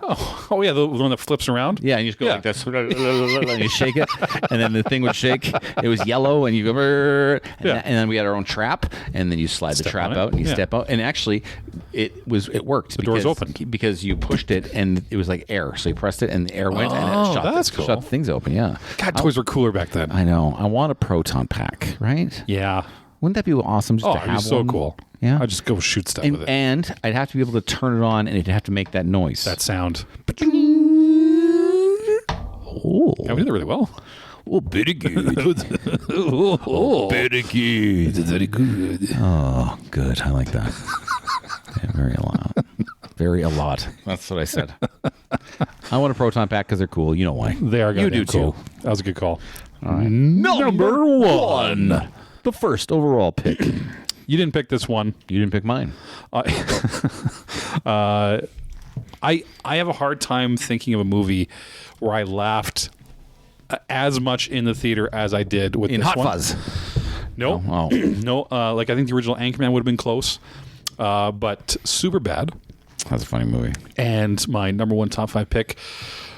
Oh yeah, the one that flips around. Yeah, and you just go like this, and you shake it, and then the thing would shake. It was yellow, and you go, and then we had our own trap, and then you slide the trap out, and you step out, and actually, it worked. The door's open because you pushed it, and it was like air. So you pressed it, and the air went, and it shut things open. Yeah, God, toys were cooler back then. I know. I want a proton pack, right? Yeah. Wouldn't that be awesome just to have it'd be so one? cool. Yeah. I'd just go shoot stuff with it. And I'd have to be able to turn it on, and it'd have to make that noise. That sound. Oh. Yeah, we did that really well. Oh, very good. Very good. Very good. Oh, good. I like that. Yeah, very a lot. Very a lot. That's what I said. I want a proton pack because they're cool. You know why? They are You goddamn do cool. too. That was a good call. All right. Number one. The first overall pick. You didn't pick this one. You didn't pick mine. I have a hard time thinking of a movie where I laughed as much in the theater as I did with In this Hot one. Fuzz. No, Oh. no. Like I think the original Anchorman would have been close, but super bad. That's a funny movie. And my number one top 5 pick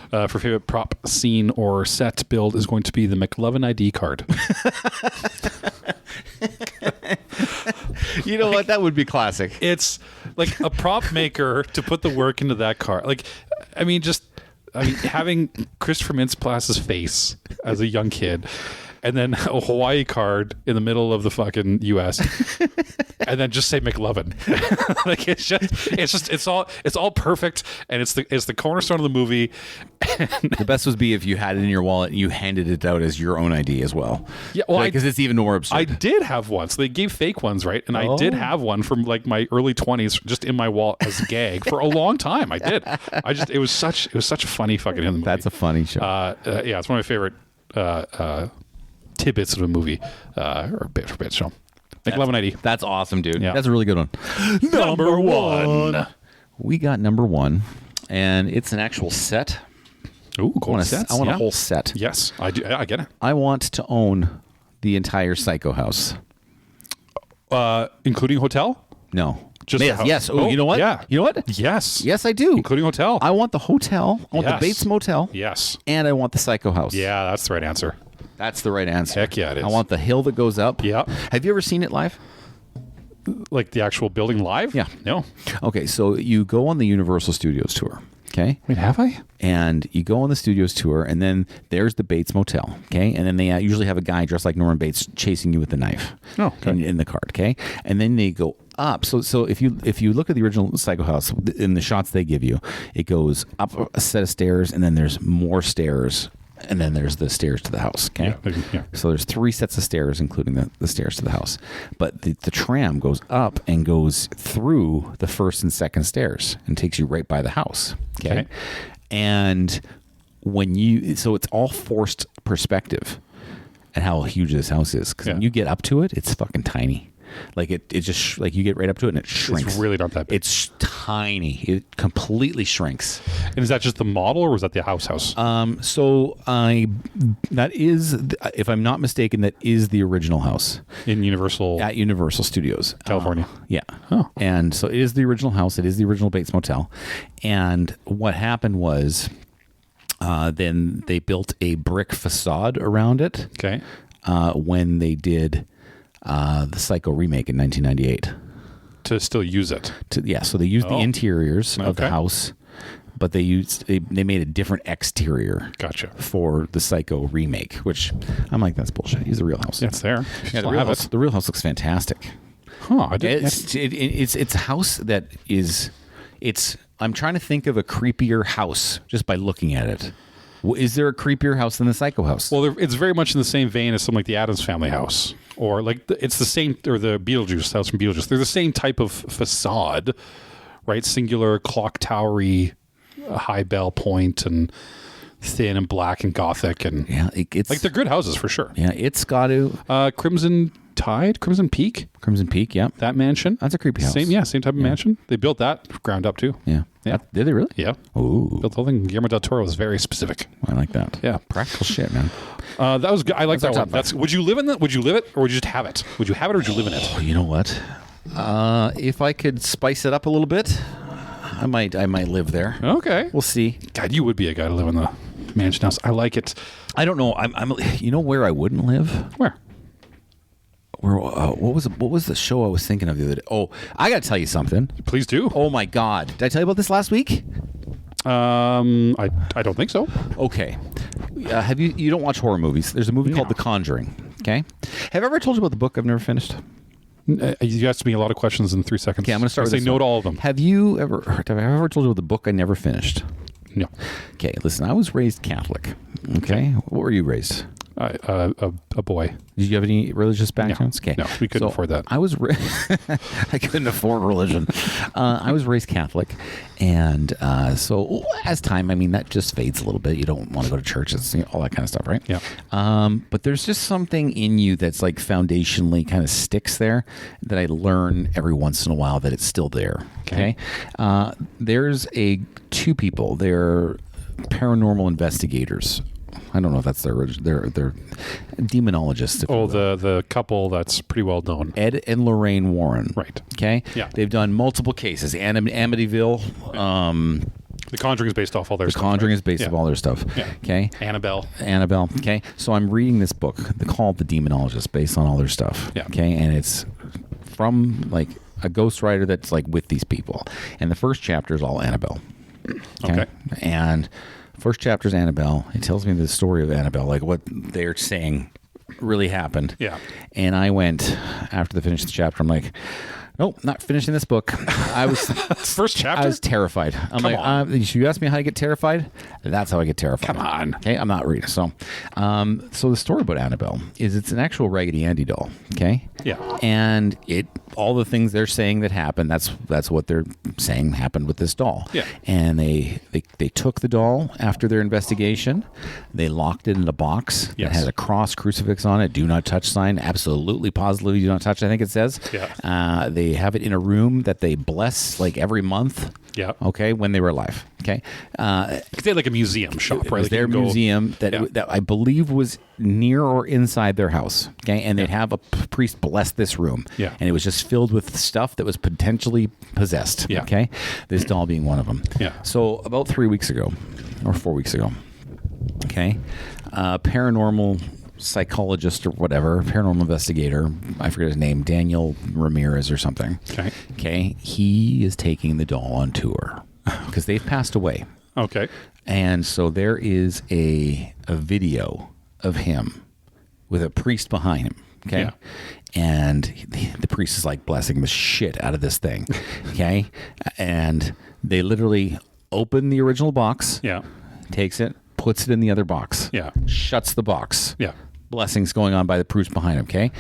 for favorite prop, scene, or set build is going to be the McLovin ID card. You know what? That would be classic. It's like a prop maker to put the work into that card. Like, I mean, having Christopher Mintz-Plass's face as a young kid, and then a Hawaii card in the middle of the fucking U.S., and then just say McLovin. Like it's all perfect, and it's the cornerstone of the movie. The best would be if you had it in your wallet and you handed it out as your own ID as well. Yeah, well, because it's even more absurd. I did have one. So they gave fake ones, right? And I did have one from like my early 20s, just in my wallet as a gag for a long time. I did. It was such a funny fucking movie. That's a funny show. Yeah, it's one of my favorite tidbits of a movie or bit for bit show. McLovin ID. That's awesome, dude. Yeah. That's a really good one. Number one. We got number one, and it's an actual set. Ooh, cool. I Sets, want yeah. a whole set. Yes, I do. I get it. I want to own the entire Psycho house. Including hotel? No. Just the yes. house. Yes. Oh, you know what? Yeah. You know what? Yes. Yes, I do. Including hotel. I want the hotel. I want the Yes. Bates Motel. Yes. And I want the Psycho house. Yeah, that's the right answer. That's the right answer. Heck yeah, it is. I want the hill that goes up. Yeah. Have you ever seen it live? Like the actual building live? Yeah. No. Okay, so you go on the Universal Studios tour. Okay. Wait, have I? And you go on the studios tour, and then there's the Bates Motel, okay? And then they usually have a guy dressed like Norman Bates chasing you with a knife in the cart, okay? And then they go up. So if you look at the original Psycho House, in the shots they give you, it goes up a set of stairs, and then there's more stairs, and then there's the stairs to the house, okay? Yeah. So there's 3 sets of stairs, including the stairs to the house. But the tram goes up and goes through the first and second stairs and takes you right by the house, okay? And so it's all forced perspective and how huge this house is. Because when you get up to it, it's fucking tiny. Like it just like you get right up to it and it shrinks. It's really not that big. It's tiny. It completely shrinks. And is that just the model, or was that the house? So that is, if I'm not mistaken, that is the original house In Universal at Universal Studios, California. Yeah. Oh. And so it is the original house. It is the original Bates Motel. And what happened was, then they built a brick facade around it. Okay. When they did the Psycho remake in 1998. To still use it. So they used the interiors of the Okay. house, but they made a different exterior. Gotcha. For the Psycho remake, which I'm like, that's bullshit. Use the real house. Yeah, it's there. Yeah, Still have it. the real house looks fantastic. Huh. I didn't. It's a house that is. I'm trying to think of a creepier house just by looking at it. Is there a creepier house than the Psycho house? Well, it's very much in the same vein as something like the Addams Family house, or like it's the same, or the Beetlejuice house from Beetlejuice. They're the same type of facade, right? Singular, clock towery, high bell point, and thin and black and gothic, and yeah, it's like they're good houses for sure. Yeah, it's got to Crimson Peak, yeah. that mansion. That's a creepy house. Same type of mansion. They built that ground up too. Yeah. Did they really? Yeah. Ooh. Built the whole thing. Guillermo del Toro was very specific. I like that. Yeah. Practical shit, man. That was good. I like that That's our one. top five. Would you live in that? Would you live it, or would you just have it? Would you have it, or would you live in it? Oh, you know what? If I could spice it up a little bit, I might live there. Okay. We'll see. God, you would be a guy to live in the mansion house. I like it. I don't know. I'm you know where I wouldn't live? Where? What was the show I was thinking of the other day? Oh, I got to tell you something. Please do. Oh my God. Did I tell you about this last week? I don't think so. Okay. Have you don't watch horror movies? There's a movie called The Conjuring. Okay. Have I ever told you about the book I've never finished? You asked me a lot of questions in 3 seconds. Okay, I'm going to start with say this no one. to all of them. Have I ever told you about the book I never finished? No. Okay, listen, I was raised Catholic. Okay. What were you raised? A boy. Did you have any religious backgrounds? Okay. No, we couldn't afford that. I couldn't afford religion. I was raised Catholic, and so as time, I mean, that just fades a little bit. You don't want to go to churches, all that kind of stuff, right? Yeah. But there's just something in you that's like foundationally kind of sticks there that I learn every once in a while that it's still there. Okay. There's two people. They're paranormal investigators. I don't know if that's they're demonologists. The couple that's pretty well known. Ed and Lorraine Warren. Right. Okay. Yeah. They've done multiple cases. Amityville. The Conjuring is based off all their stuff. The Conjuring is based off all their stuff. Yeah. Okay. Annabelle. Okay. So I'm reading this book called The Demonologist, based on all their stuff. Yeah. Okay. And it's from like a ghostwriter that's like with these people. And the first chapter is all Annabelle. Okay. And first chapter is Annabelle. It tells me the story of Annabelle, like what they're saying really happened. Yeah. And I went, after the finish of the chapter, I'm like, nope, not finishing this book. I was first chapter. I was terrified. I'm you asked me how I get terrified? That's how I get terrified. Come on. Okay, I'm not reading. So, so the story about Annabelle is it's an actual Raggedy Andy doll. Okay. Yeah. And all the things they're saying that happened, that's what they're saying happened with this doll. Yeah. And they took the doll after their investigation. They locked it in a box that has a cross crucifix on it, do not touch sign, absolutely positively do not touch, I think it says. Yeah. They have it in a room that they bless like every month. Yeah. Okay, when they were alive. Okay. They had like a museum shop, right? It was their museum that I believe was near or inside their house. Okay, and they'd have a priest bless this room. Yeah. And it was just filled with stuff that was potentially possessed. Yeah. Okay, this doll being one of them. Yeah. So about 3 weeks ago, or 4 weeks ago, okay, paranormal psychologist or whatever, paranormal investigator, I forget his name, Daniel Ramirez or something. Okay. Okay, he is taking the doll on tour because they've passed away. Okay. And so there is a video of him with a priest behind him. Okay. Yeah. And the priest is like blessing the shit out of this thing. Okay. And they literally open the original box. Yeah. Takes it, puts it in the other box. Yeah. Shuts the box. Yeah. Blessings going on by the priest behind him. Okay.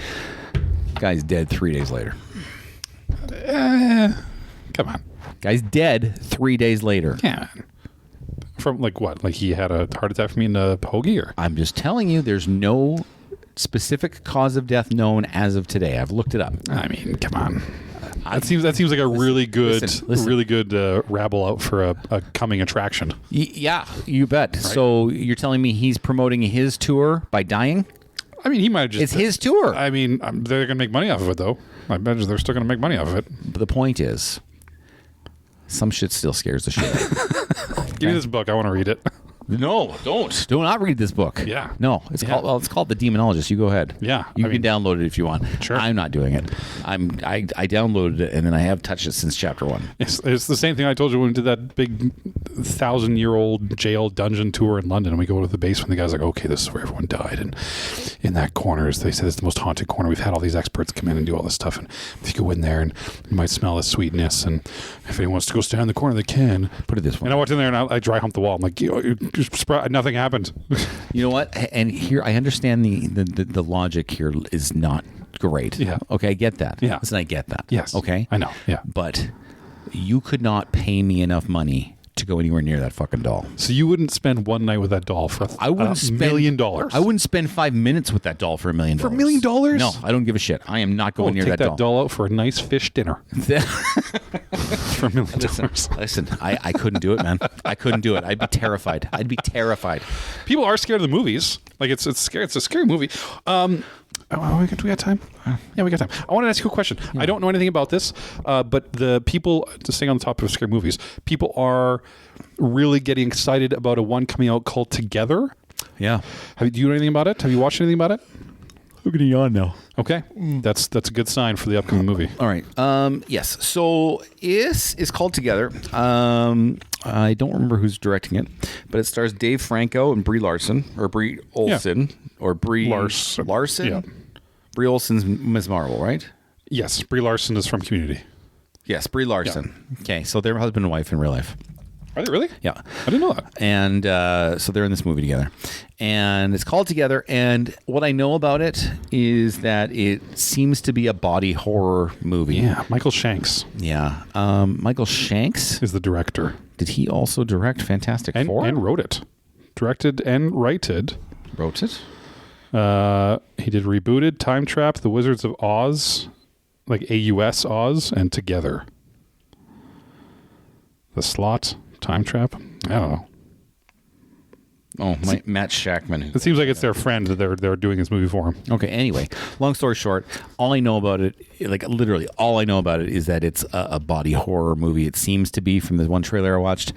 Guy's dead 3 days later. Come on. Guy's dead 3 days later. Yeah. From like what? Like he had a heart attack from eating a hoagie, or? I'm just telling you, there's no specific cause of death known as of today. I've looked it up. I mean, come on. That seems like a really good, really good rabble out for a coming attraction. Yeah, you bet. Right? So you're telling me he's promoting his tour by dying? I mean, he might have just... It's his tour. I mean, they're going to make money off of it, though. I imagine they're still going to make money off of it. But the point is, some shit still scares the shit out of me. Give me this book. I want to read it. No, don't. Do not read this book. Yeah. No, it's called The Demonologist. You go ahead. Yeah. You can download it if you want. Sure. I'm not doing it. I downloaded it and then I have touched it since chapter 1. It's the same thing I told you when we did that big 1,000-year-old jail dungeon tour in London, and we go to the basement. The guy's like, "Okay, this is where everyone died, and in that corner, they said it's the most haunted corner. We've had all these experts come in and do all this stuff, and if you go in there, and you might smell the sweetness, and if anyone wants to go stand in the corner, they can." Put it this way. And I walked in there and I dry humped the wall. I'm like, nothing happened. You know what? And here I understand the logic here is not great. Yeah. Okay, I get that. Yeah. Listen, I get that. Yes. Okay. I know. Yeah. But you could not pay me enough money to go anywhere near that fucking doll. So you wouldn't spend one night with that doll for $1 million? I wouldn't spend 5 minutes with that doll for $1 million. For $1 million? No, I don't give a shit. I am not going near take that doll. Out for a nice fish dinner. For $1 million. Listen, I couldn't do it, man. I couldn't do it. I'd be terrified. People are scared of the movies. Like it's scary. It's a scary movie. Do we got time? Yeah, we got time. I want to ask you a question. Yeah. I don't know anything about this, but the people, to stay on the topic of scary movies, people are really getting excited about a one coming out called Together. Yeah. Do you know anything about it? Have you watched anything about it? I'm getting yawn now. Okay. That's a good sign for the upcoming movie. All right. Yes. So it's called Together. I don't remember who's directing it, but it stars Dave Franco and Brie Larson, or Brie Olson, or Brie Larson. Yeah. Brie Olson's Ms. Marvel, right? Yes. Brie Larson is from Community. Yes, Brie Larson. Yeah. Okay, so they're husband and wife in real life. Are they really? Yeah. I didn't know that. And so they're in this movie together. And it's called Together. And what I know about it is that it seems to be a body horror movie. Yeah, Michael Shanks Yeah. Michael Shanks, is the director. did he also direct Fantastic And Four? wrote it. Directed and righted. Wrote it? He did Rebooted, Time Trap, The Wizards of Oz, like AUS Oz, and Together. The Slot, Time Trap. I don't know. Oh, Matt Shackman. It seems like it's their friend that they're doing this movie for him. Okay, anyway, long story short, all I know about it, like literally all I know about it is that it's a body horror movie. It seems to be from the one trailer I watched.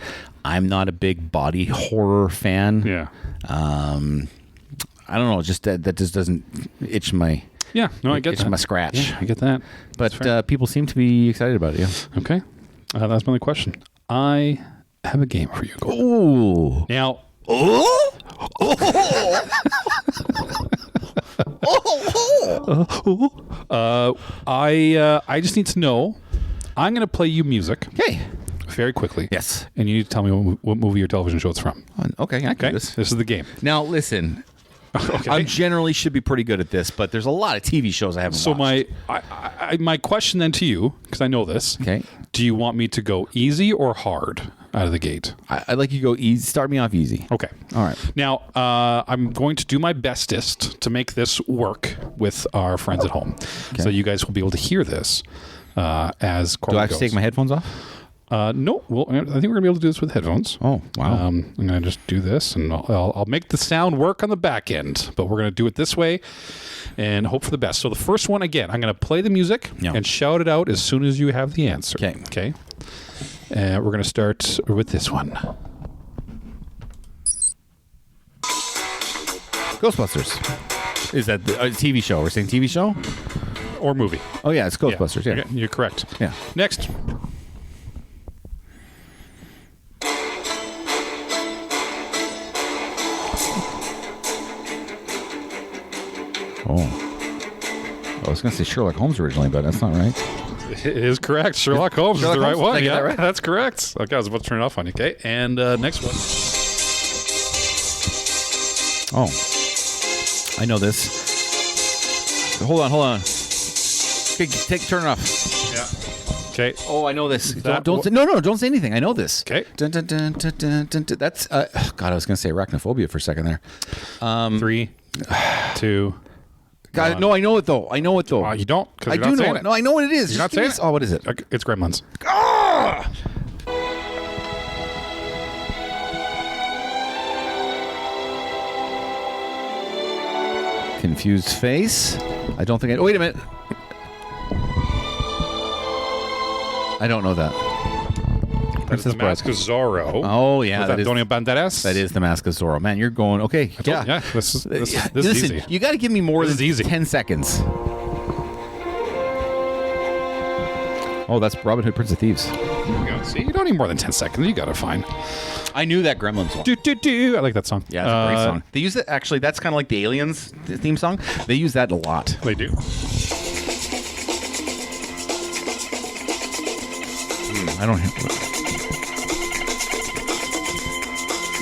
I'm not a big body horror fan. Yeah. I don't know, just that just doesn't itch my Yeah, no, I get that. my scratch. Yeah, I get that. But people seem to be excited about it, yeah. Okay. That's my only question. I have a game for you. Ooh. Now, I just need to know. I'm going to play you music Okay. very quickly. Yes. And you need to tell me what movie or television show it's from. Okay, I can Okay. do this. This is the game. Now, listen. Okay. I generally should be pretty good at this, but there's a lot of TV shows I haven't So watched. my question then to you, because I know this. Okay. Do you want me to go easy or hard out of the gate? I'd like you to go easy. Start me off easy. Okay. All right. Now, I'm going to do my bestest to make this work with our friends at home. Okay. So you guys will be able to hear this as Corbyn Do I have to goes. take my headphones off? No. Well, I think we're going to be able to do this with headphones. Oh, wow. I'm going to just do this, and I'll make the sound work on the back end. But we're going to do it this way and hope for the best. So the first one, again, I'm going to play the music Yeah. and shout it out as soon as you have the answer. Okay. Okay. We're going to start with this one. Ghostbusters. Is that a TV show? We're saying TV show? Or movie. Oh, yeah, it's Ghostbusters. Yeah. Okay, you're correct. Yeah. Next. Oh. I was going to say Sherlock Holmes originally, but that's not right. It is correct. Sherlock Holmes is Sherlock the right Holmes? one. Did I get Yeah, that right? that's correct. Okay, I was about to turn it off on you. Okay, and next one. Oh. I know this. Hold on. Okay, turn it off. Yeah. Okay. Oh, I know this. That Don't say, no, don't say anything. I know this. Okay. Dun, dun, dun, dun, dun, dun, dun. That's God. I was going to say arachnophobia for a second there. 3, 2. God, no, I know it though. You don't. 'Cause I you're do not know saying it. No, I know what it is. You're Just not give me saying this- it? Oh, what is it? Okay, it's Gremlins. Ah! Confused face. I don't think I. Oh, wait a minute. I don't know that. That's the Mask of Zorro. Oh yeah, Was that Antonio Banderas? That is the Mask of Zorro. Man, you're going okay. Yeah. This is Listen, easy. you got to give me more This than is easy. 10 seconds. Oh, that's Robin Hood, Prince of Thieves. There we go. See, you don't need more than 10 seconds. You got to find. I knew that Gremlins one. Do, do, do. I like that song. Yeah, it's a great song. They use it actually. That's kind of like the Aliens theme song. They use that a lot. They do. I don't.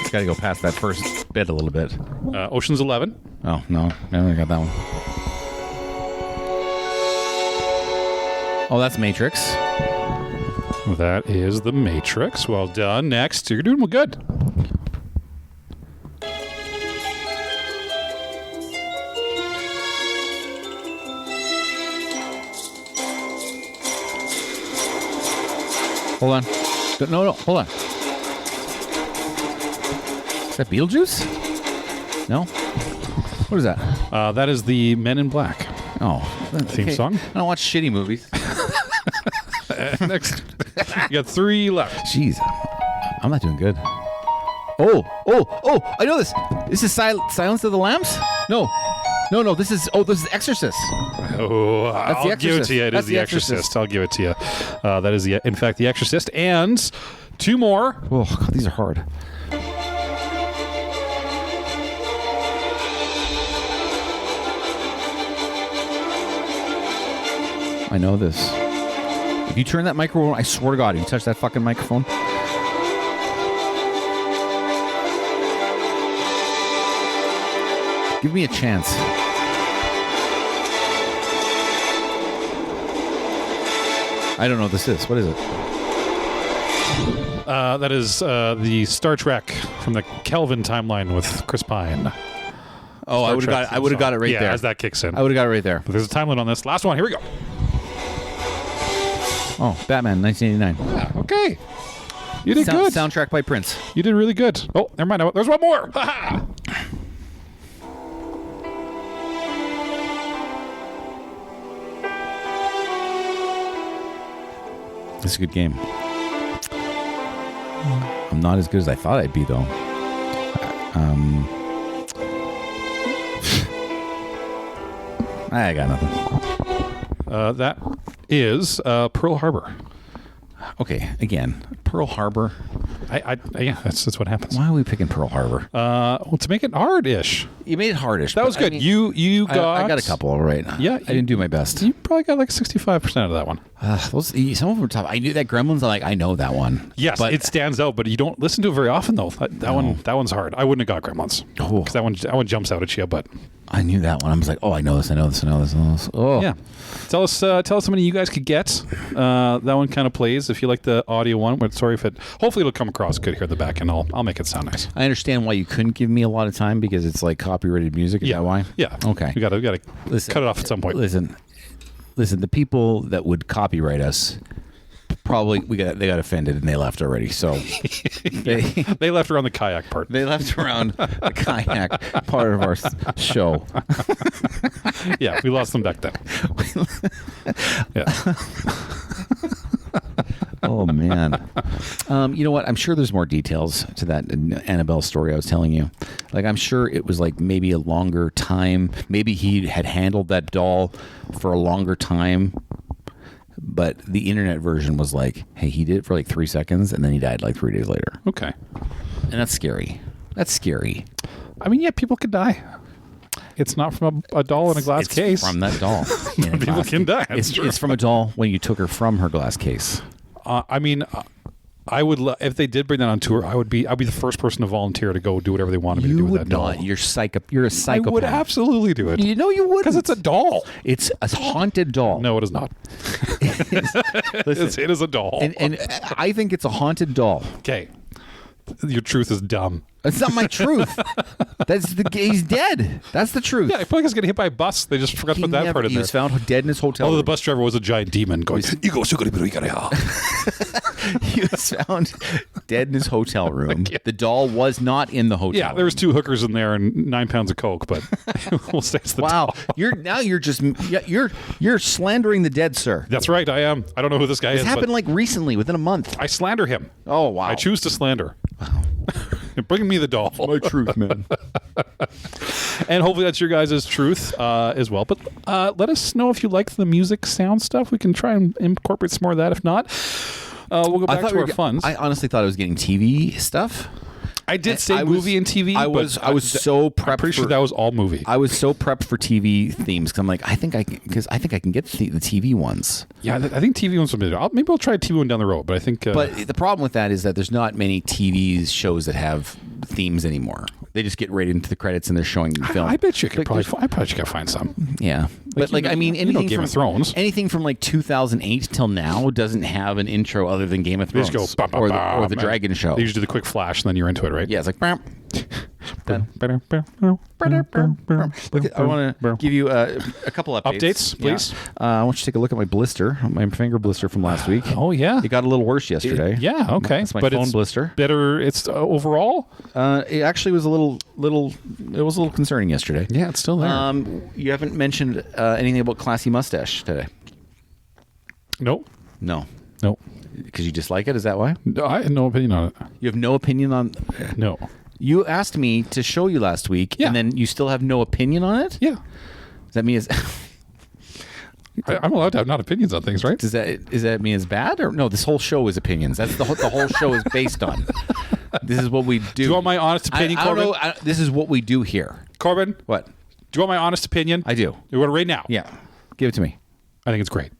It's got to go past that first bit a little bit. Ocean's 11. Oh no, I haven't got that one. Oh, that's Matrix. That is The Matrix. Well done. Next. You're doing good. Hold on. No, hold on. Is that Beetlejuice? No? What is that? That is the Men in Black Oh. theme song. I don't watch shitty movies. Next. You got 3 left. Jeez. I'm not doing good. Oh, I know this. This is Silence of the Lambs? No, this is Exorcist. Oh, I'll The give it Exorcist. to you. It That's is The The Exorcist. Exorcist. I'll give it to you. That is, in fact, The Exorcist. And 2 more. Oh, God, these are hard. I know this. If you turn that microphone, I swear to God, if you touch that fucking microphone. Give me a chance. I don't know what this is. What is it? That is the Star Trek from the Kelvin timeline with Chris Pine. Oh, I would have got it right there. As that kicks in. I would have got it right there. But there's a time limit on this. Last one. Here we go. Oh, Batman, 1989. Yeah, okay. You did good. Soundtrack by Prince. You did really good. Oh, never mind. There's one more. Ha-ha! This is a good game. I'm not as good as I thought I'd be, though. I got nothing. That is Pearl Harbor. Okay, again, Pearl Harbor. Yeah, that's what happens. Why are we picking Pearl Harbor? Well, to make it hard-ish. You made it hardish. That was good. I mean, you got. I got a couple, all right. Yeah, I didn't do my best. You probably got like 65% of that one. Some of them were tough. I knew that Gremlins. I know that one. Yes, but it stands out, but you don't listen to it very often though. That one's hard. I wouldn't have got Gremlins because that one jumps out at you. But I knew that one. I was like, oh, I know this. Oh, yeah. Tell us how many you guys could get. That one kind of plays. If you like the audio one, but sorry if it. Hopefully, it'll come across good here at the back, and I'll make it sound nice. I understand why you couldn't give me a lot of time because it's like copyrighted music. Is that why? Yeah. Okay. We got to cut it off at some point. Listen. The people that would copyright us probably they got offended and they left already. So they left around the kayak part. They left around the kayak part of our show. Yeah, we lost them back then. Yeah. Oh man. You know what? I'm sure there's more details to that Annabelle story I was telling you. Like I'm sure it was like maybe a longer time. Maybe he had handled that doll for a longer time. But the internet version was like, hey, he did it for like 3 seconds and then he died like 3 days later. Okay. And that's scary. That's scary. I mean, yeah, people could die. It's not from a doll in a glass case. From that doll. People can die. It's from a doll when you took her from her glass case. I mean, I would if they did bring that on tour. I'd be the first person to volunteer to go do whatever they wanted me to do with that doll. You're a psychopath. I would absolutely do it. You know you would because it's a doll. It's a haunted doll. No, it is not. It is a doll, and I think it's a haunted doll. Okay, your truth is dumb. It's not my truth. He's dead. That's the truth. Yeah, I feel like he's getting hit by a bus. They just forgot to put that part in there. He was found dead in his hotel room. The bus driver was a giant demon going, He was found dead in his hotel room. The doll was not in the hotel room. There was 2 hookers in there and 9 pounds of coke, but we'll say it's the doll. You're slandering the dead, sir. That's right, I am. I don't know who this guy is. This happened like recently, within a month. I slander him. Oh, wow. I choose to slander. Wow. Bring me the doll. My truth, man. And hopefully that's your guys' truth as well. But let us know if you like the music sound stuff. We can try and incorporate some more of that. If not, we'll go back to our funds. I honestly thought I was getting TV stuff. I did say movie and TV. I was so prepped. I'm pretty sure that was all movie. I was so prepped for TV themes because I'm like, I think I can get the TV ones. Yeah, I think TV ones will be. Maybe I'll try a TV one down the road. But I think. But the problem with that is that there's not many TV shows that have themes anymore. They just get right into the credits and they're showing the film. I bet you could probably. I probably could find some. Yeah, but I mean, anything Game from of Thrones, anything from like 2008 till now doesn't have an intro other than Game of Thrones or the Dragon Show. They usually do the quick flash and then you're into it, right? Yeah, it's like. I want to give you a couple updates, please. I want you to take a look at my blister, my finger blister from last week. Oh yeah, it got a little worse yesterday. Yeah, okay. It's my phone blister. Better. It's overall. It actually was a little. It was a little concerning yesterday. Yeah, it's still there. You haven't mentioned anything about Classy Mustache today. Nope. No. Nope. Because you dislike it? Is that why? No, I have no opinion on it. You have no opinion on? No. You asked me to show you last week, and then you still have no opinion on it? Yeah. Does that mean it's... I'm allowed to have not opinions on things, right? Does that mean it's bad? Or no, this whole show is opinions. That's the whole show is based on. This is what we do. Do you want my honest opinion, Corbyn? I don't know. This is what we do here. Corbyn? What? Do you want my honest opinion? I do. You want it right now? Yeah. Give it to me. I think it's great.